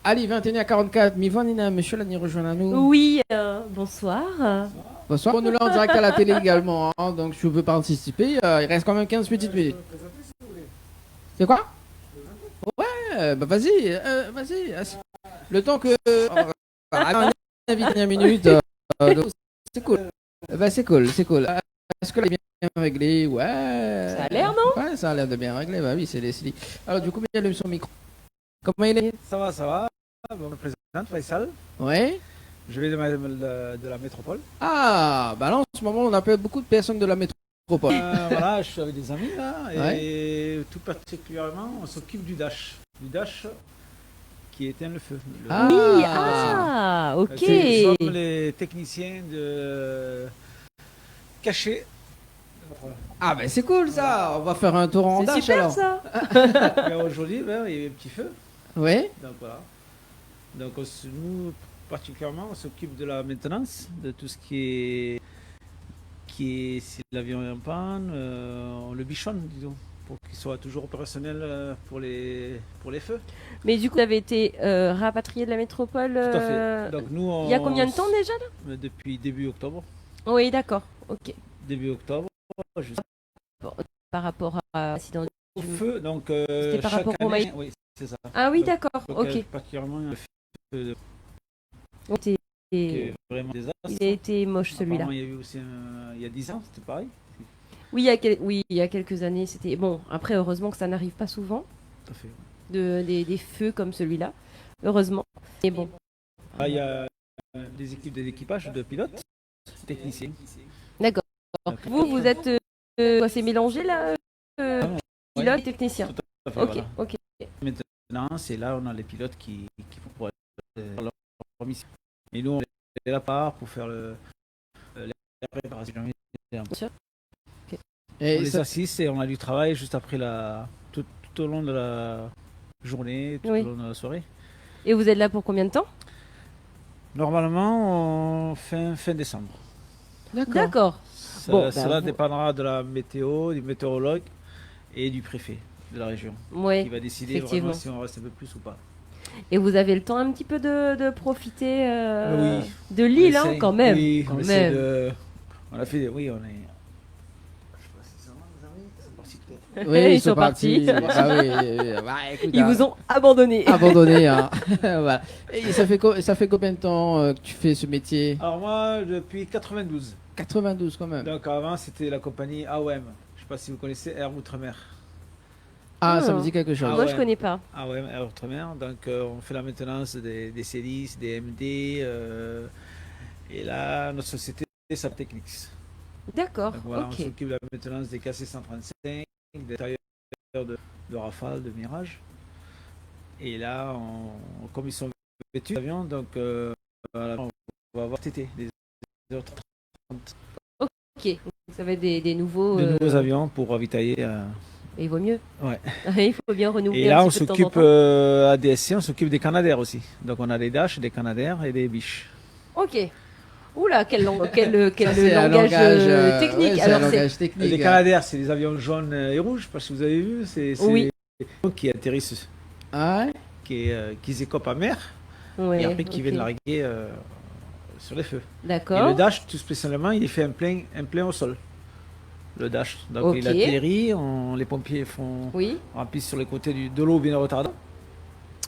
Allez, 21h44. Mivanina, monsieur Lani, rejoins nous. Oui, bonsoir. Bonsoir. On nous l'a en direct à la télé également, hein, donc si vous pouvez participer, il reste quand même 15 petites minutes. C'est quoi? Ouais, bah vas-y, vas-y. Le temps que. On invite 1 minute. Donc, c'est cool. Bah, c'est cool. Est-ce que là, est bien réglé? Ouais. Ça a l'air, non? Ouais, ça a l'air de bien réglé. Bah oui, c'est Leslie. Alors, du coup, il allume son micro. Comment il est? Ça va. Bon, me présente, Faisal. Ouais. Je vais de la métropole. Ah, bah là, en ce moment, on appelle beaucoup de personnes de la métropole. Voilà, je suis avec des amis là, et tout particulièrement, on s'occupe du Dash. Du Dash qui éteint le feu. Ah. Oui, ah, ok. Nous sommes les techniciens de cachet. Ah, bah c'est cool ça. On va faire un tour en C'est dash super alors. ça. Mais aujourd'hui, il y a eu un petit feu. Ouais. Donc voilà. Donc nous, particulièrement, on s'occupe de la maintenance, de tout ce qui est si l'avion est en panne, on le bichonne, disons, pour qu'il soit toujours opérationnel pour les feux. Mais du coup, vous avez été rapatrié de la métropole. Tout à fait. Donc nous, Il y a combien de temps déjà là? Depuis début octobre. Oui, d'accord. Ok. Début octobre, juste Par rapport à l'accident au feu. Donc C'était par chaque rapport au année, maïs. oui, c'est ça. Ah oui, Donc, d'accord. donc, Ok. particulièrement le feu Ok. qui est vraiment un désastre. Il a été moche celui-là. Apparemment, il y a eu aussi il y a 10 ans, c'était pareil. Oui, il y a quelques années, c'était bon. Après, heureusement que ça n'arrive pas souvent. Tout à fait. des feux comme celui-là. Heureusement. Et bon. Ah, il y a des équipes d'équipage de pilotes, techniciens. D'accord. Donc, Vous êtes quoi, c'est mélangé là, pilote et technicien. tout à fait, Ok, voilà. ok. Maintenant, c'est là on a les pilotes qui font pour leur mission. Et nous, on est là part pour faire la préparation. Et On les ça- assiste et on a du travail juste après tout au long de la journée, tout Oui. au long de la soirée. Et vous êtes là pour combien de temps? Normalement, on fin décembre. D'accord. Ça, Bon, cela vous- dépendra de la météo, du météorologue et du préfet de la région Ouais. qui va décider effectivement. vraiment si on reste un peu plus ou pas. Et vous avez le temps un petit peu de profiter Oui. de l'île, On hein, essaye- quand même. Oui, quand on essaie même. de. On a fait. Oui, on est. Je sais pas si c'est ça, les amis. C'est parti peut-être. Oui, Ils sont partis. Ah oui, bah, écoute, Ils vous ont abandonné. abandonné. Hein. Voilà. Et ça fait combien de temps que tu fais ce métier? Alors moi, depuis 92. 92 quand même. Donc avant, c'était la compagnie AOM. Je sais pas si vous connaissez Air Outre-mer. Ah, ça Ah. me dit quelque chose. Ah Moi, ouais. je connais pas. AOM, Air Outre-mer. Donc on fait la maintenance des C10, des MD. Et là, notre société, c'est Saptechnics. D'accord. Donc voilà, on Ok. s'occupe de la maintenance des KC-135, des tailleurs de Rafale, de Mirage. Et là, comme ils sont vêtus d'avion, donc voilà, on va avoir TT, des heures 30 Ok. Ça va être des nouveaux. de nouveaux avions pour ravitailler. Et il vaut mieux. Ouais. Il faut bien renouveler. Et un là, on petit peu de temps en s'occupe temps. à DSC, on s'occupe des Canadair aussi. Donc on a des Dash, des Canadair et des Biches. Ok. Oula, quel Ça, c'est un langage technique. ouais, c'est un Alors, langage technique. Les Canadair, c'est des avions jaunes et rouges, parce que vous avez vu, c'est Oui. des avions qui atterrissent, Ah ouais? qui écopent à mer ouais, et après qui ok. viennent larguer sur les feux. Et le D'accord. dash, tout spécialement, il est fait un plein au sol. Le dash. Donc Ok. il atterrit, les pompiers Oui. remplissent sur les côtés de l'eau bien retardant.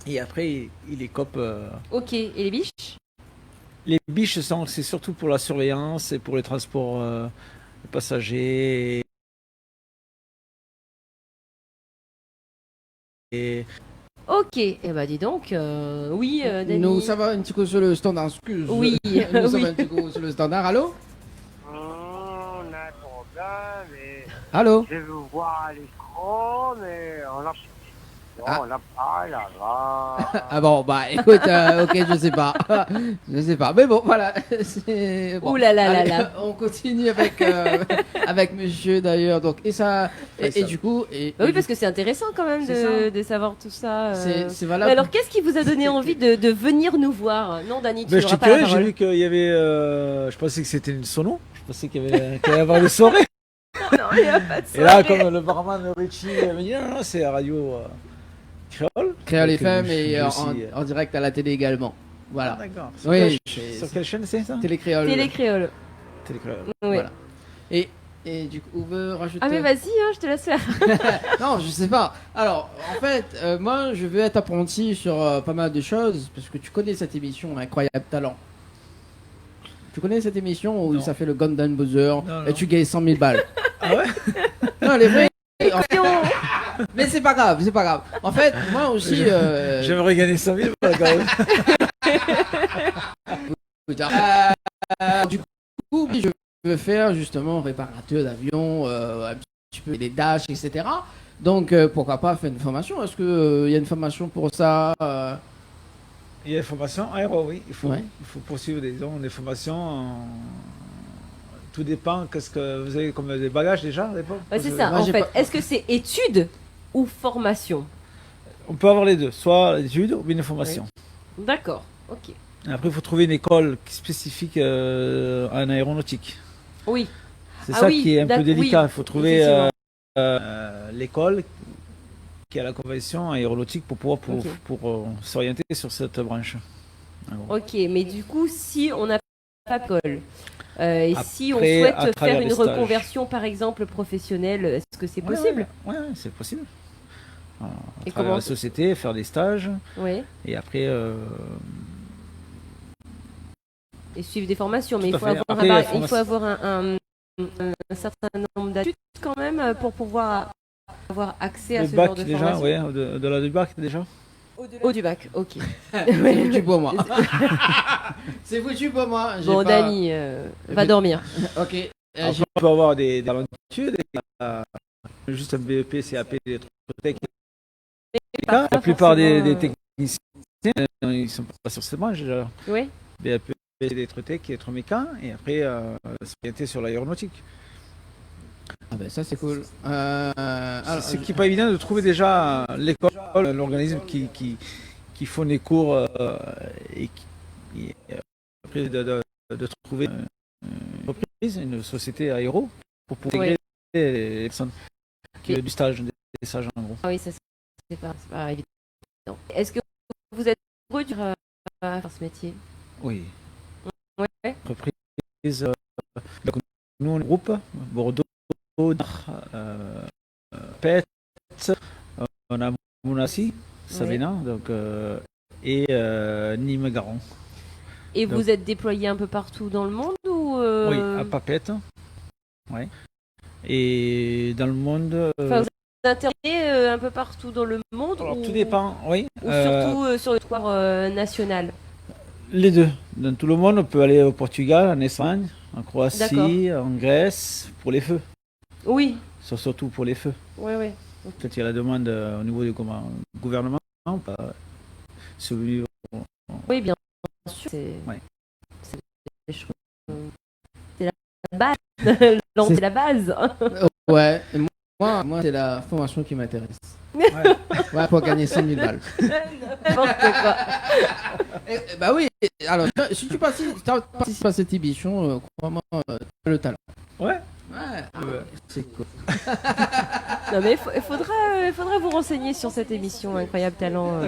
Et après, il écope. Ok. Et les biches? Les biches, c'est surtout pour la surveillance et pour les transports de passagers. Et Ok. Eh ben, dis donc. Oui, Dany. Nous, ça va un petit coup sur le standard. Excuse. Oui, Nous, ça oui. va un petit coup sur le standard. Allô? On a un problème et Allô? je veux voir à l'écran, mais on n'a Ah. on n'a pas là-bas. Ah bon, bah écoute, ok, je sais pas. Je sais pas. Mais bon, voilà. C'est- bon. Ouh là là là Allez, là. On continue avec, avec monsieur d'ailleurs. Donc, et ça. Et ça. du coup. Bah oui, parce que c'est intéressant quand même C'est ça. de savoir tout ça. c'est Mais valable. alors, qu'est-ce qui vous a donné envie de venir nous voir? Non, Dany, tu ben, n'auras j'étais pas la curieux, j'ai parole. vu qu'il y avait. Je pensais que c'était une sono. Je pensais qu'il y allait avoir une soirée. Non, il n'y a pas de Et là, soirée. comme le barman Richie me dit, non, c'est la radio créole. Créole Donc, FM je et suis aussi, en direct à la télé également. Ah, Voilà. d'accord. Oui, Sur quelle chaîne c'est ça? Télé créole. Télé créole. Télécréole. Oui. Voilà. Et du coup, on veut rajouter. Ah mais vas-y, hein, je te laisse faire. Non, je sais pas. Alors, en fait, moi, je veux être apprenti sur pas mal de choses parce que tu connais cette émission Incroyable Talent. Tu connais cette émission où Non. ça fait le Golden Buzzer Non, et non. tu gagnes 100 000 balles. Ah ouais? Non, les vrais. Mais c'est pas grave, c'est pas grave. En fait, moi aussi. J'aimerais gagner 100 000 balles quand même. Du coup, oui, je veux faire justement réparateur d'avions, un petit peu des Dash, etc. Donc, pourquoi pas faire une formation? Est-ce qu'il y a une formation pour ça Il y a des formations aéro, oui. Il faut, Ouais. il faut poursuivre des formations. Tout dépend. Qu'est-ce que vous avez comme des bagages déjà à l'époque? Ouais, c'est ça, Moi, en j'ai fait. pas- Est-ce que c'est études ou formation? On peut avoir les deux, soit l'étude ou une formation. D'accord, ok. Et après, il faut trouver une école spécifique en aéronautique. Oui, C'est Ah ça oui, qui est un peu oui, délicat. Il faut trouver effectivement. l'école qui a la convention aéronautique pour pouvoir Ok. pour s'orienter sur cette branche. En gros. ok. Mais du coup, si on n'a pas de colle, et si on Après, à souhaite travers faire les une stages. reconversion, par exemple, professionnelle, est-ce que c'est Ouais, possible? Ouais, ouais, c'est possible. À Et travers comment la société, faire des stages Oui. et après. Et suivre des formations, mais Tout il à faut fait. avoir, Après, un, la il faut formation- avoir un certain nombre d'études quand même pour pouvoir avoir accès à Le ce bac genre de déjà, formation. ouais, au-delà du bac déjà. Au du bac, ok. C'est foutu pour moi. C'est foutu pour moi. J'ai Bon, pas- Dani, va dormir. Ok. Après, on peut avoir des talentueux, juste un BEP, CAP, des trucs techniques. Pas La plupart des forcément, techniciens, ils sont pas sur ces branches déjà. Oui. BEP, des trucs techniques, être méca, et après, s'orienter sur l'aéronautique. Ah ben ça c'est cool. Ce qui n'est pas évident de trouver déjà l'école, l'organisme qui font les cours et après de trouver une entreprise, une société aéro pour intégrer les personnes qui ont du stage, des stages en gros. Ah oui, ça c'est pas évident. Est-ce que vous êtes heureux à faire ce métier? Oui. Ouais. Entreprise, donc nous on est groupe Bordeaux, Pet, on a Mounassi, Savena, donc et Nîmes-Garon. Et Donc- vous êtes déployé un peu partout dans le monde ou Oui, à Papette. Ouais. Et dans le monde. Enfin, vous êtes interné un peu partout dans le monde Alors, ou... tout dépend, oui. ou surtout sur le territoire national? Les deux. Dans tout le monde, on peut aller au Portugal, en Espagne, en Croatie, en Grèce, pour les feux. Oui. Surtout pour les feux. Oui, oui. Quand il y a la demande au niveau du gouvernement, on peut survivre. Oui, bien sûr. Ouais. C'est la base. C'est la base. Ouais. Et moi c'est la formation qui m'intéresse. Ouais, pour gagner 100 000 balles. N'importe quoi. Bah oui. Alors si tu participes à cette émission, crois-moi, t'as le talent. Ouais. Ouais. C'est cool. Non mais il faudra vous renseigner sur cette émission Incroyable Talent.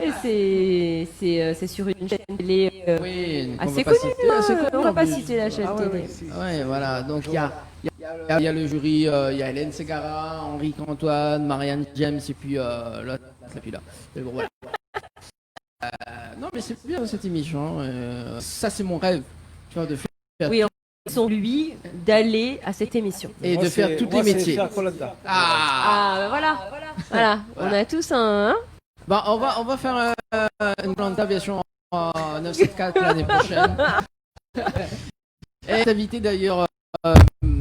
Et c'est sur une chaîne télé Oui, assez on va pas connue. citer- assez connue, On va en pas plus. citer la chaîne télé. Ouais, voilà. Donc il y a le jury, il y a Hélène Ségara, Henri Antoine, Marianne James et puis l'autre, et puis là. Mais bon, voilà. Non mais c'est bien cette émission. Ça c'est mon rêve, tu vois, de faire. Oui, sont lui d'aller à cette émission. Et de faire tous les métiers. Ah, voilà. Voilà. On a tous un. Hein. Bon, on va faire une grande version en 974 l'année prochaine. Et t'inviter d'ailleurs,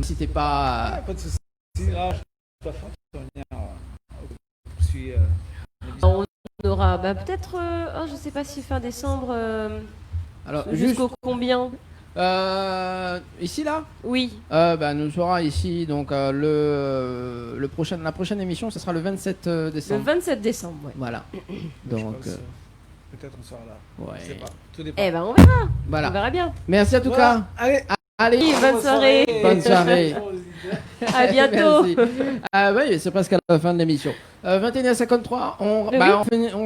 si t'es pas. Pas de soucis. On aura peut-être, je sais pas si fin décembre. Alors, jusqu'au combien? Ici là? Oui. Nous serons ici donc la prochaine émission, ce sera le 27 décembre. Le 27 décembre, ouais. Voilà. Donc peut-être on sera là. ouais. Je sais pas. Tout dépend. Eh ben on verra. Voilà. On verra bien. Merci en tout Voilà. cas. Allez, Bonne soirée. bonne soirée. À bientôt. Merci. Oui, c'est presque à la fin de l'émission. 21h53, on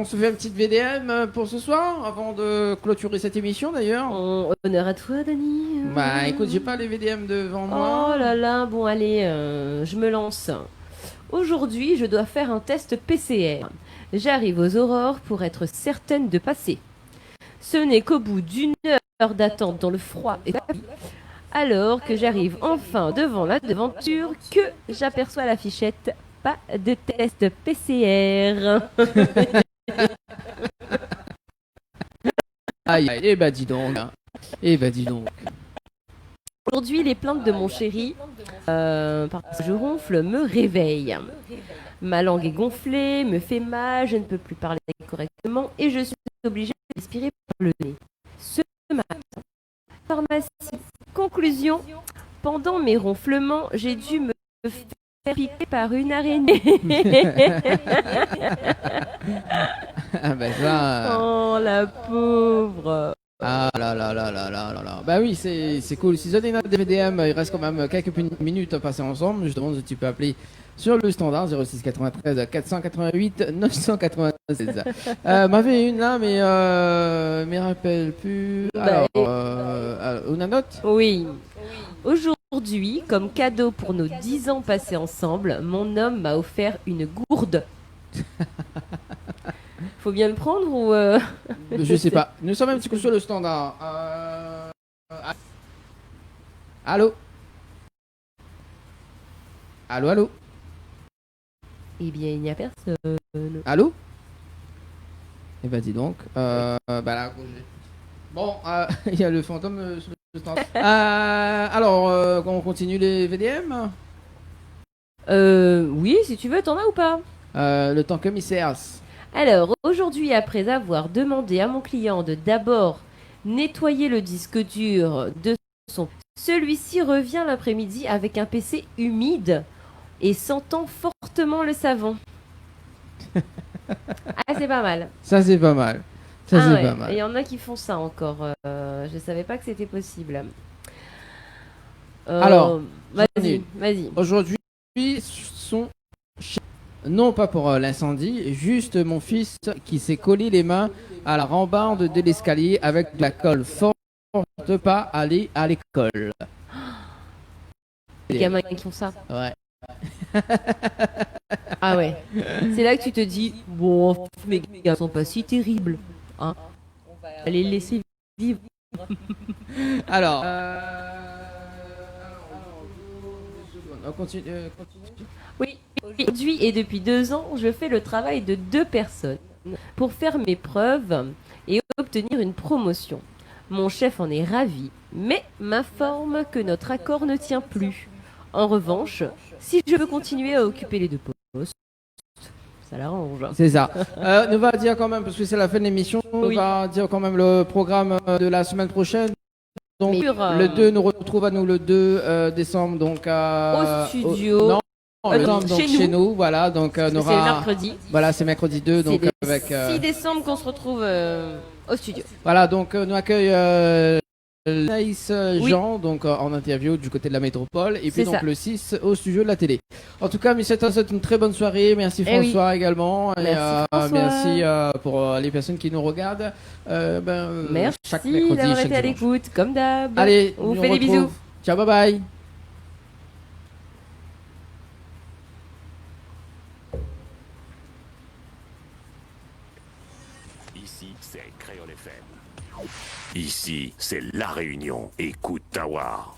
se fait une petite VDM pour ce soir, avant de clôturer cette émission d'ailleurs. Honneur à toi, Dani. Bah écoute, j'ai pas les VDM devant moi. Oh là là, bon allez, je me lance. Aujourd'hui, je dois faire un test PCR. J'arrive aux aurores pour être certaine de passer. Ce n'est qu'au bout d'une heure d'attente dans le froid et alors que j'arrive enfin devant la devanture que j'aperçois l'affichette « Pas de test PCR ». Aïe, eh bah dis donc. Eh bah dis donc. Aujourd'hui, les plaintes de mon chéri, parce que je ronfle, me réveillent. Ma langue est gonflée, me fait mal, je ne peux plus parler correctement et je suis obligée de respirer par le nez. Ce matin, pharmacie. Conclusion, pendant mes ronflements, j'ai dû me faire piquer par une araignée. Ah bah ça. Oh la pauvre. Ah là là là là là là là. Bah oui, c'est cool. Si vous avez des VDM, il reste quand même quelques minutes à passer ensemble. Je demande si tu peux appeler sur le standard 06 93 488 996. M'avait une là, mais me rappelle plus. Alors, on a note. Oui. Aujourd'hui, comme cadeau pour nos 10 ans passés ensemble, mon homme m'a offert une gourde. Faut bien le prendre ou Je sais pas. Nous sommes un petit coup sur le standard. Allô. Allô. Eh bien, il n'y a personne. Allô? Eh ben dis donc. Bah là, Roger. Bon, il y a le fantôme sur le stand. Alors, on continue les VDM? Oui, si tu veux, t'en as ou pas? Le temps commissaire. Alors, aujourd'hui, après avoir demandé à mon client de d'abord nettoyer le disque dur de son... Celui-ci revient l'après-midi avec un PC humide et sentant fortement le savon. Ah, c'est pas mal. Ça, c'est pas mal. Ça, Ah c'est ouais, pas et mal. il y en a qui font ça encore. Je savais pas que c'était possible. Alors, vas-y, vas-y. Aujourd'hui, son non pas pour l'incendie, juste mon fils qui s'est collé les mains à la rambarde de l'escalier avec de la colle forte de pas aller à l'école. Les gamins qui font ça. Ouais. Ah ouais. C'est là que tu te dis, bon, mes gars sont pas si terribles. Hein. On va les laisser vivre. Alors, on continue. Oui, aujourd'hui et depuis 2 ans, je fais le travail de 2 personnes pour faire mes preuves et obtenir une promotion. Mon chef en est ravi, mais m'informe que notre accord ne tient plus. En revanche, si je veux continuer à occuper les 2 postes, ça l'arrange. C'est ça. On va dire quand même, parce que c'est la fin de l'émission, on Oui. va dire quand même le programme de la semaine prochaine. Donc, Mais le 2 nous retrouve à nous le 2 décembre, donc Au studio. non, le Non, 2, donc chez chez nous, voilà, donc on C'est aura. mercredi. Voilà, c'est mercredi 2, donc C'est avec. le 6 décembre qu'on se retrouve au studio. Voilà, donc nous accueille Naïs Oui. Jean, donc en interview du côté de la métropole, et puis C'est donc ça. le 6 au studio de la télé. En tout cas, mais c'est une très bonne soirée. Merci Eh oui. François également. Merci, François. Merci pour les personnes qui nous regardent. Merci chaque mercredi, d'avoir chaque été à dimanche. l'écoute, comme d'hab. Allez, on vous nous fait des retrouve. bisous. Ciao, bye bye. Ici, c'est Créole FM. Ici, c'est La Réunion. Écoute Tawar.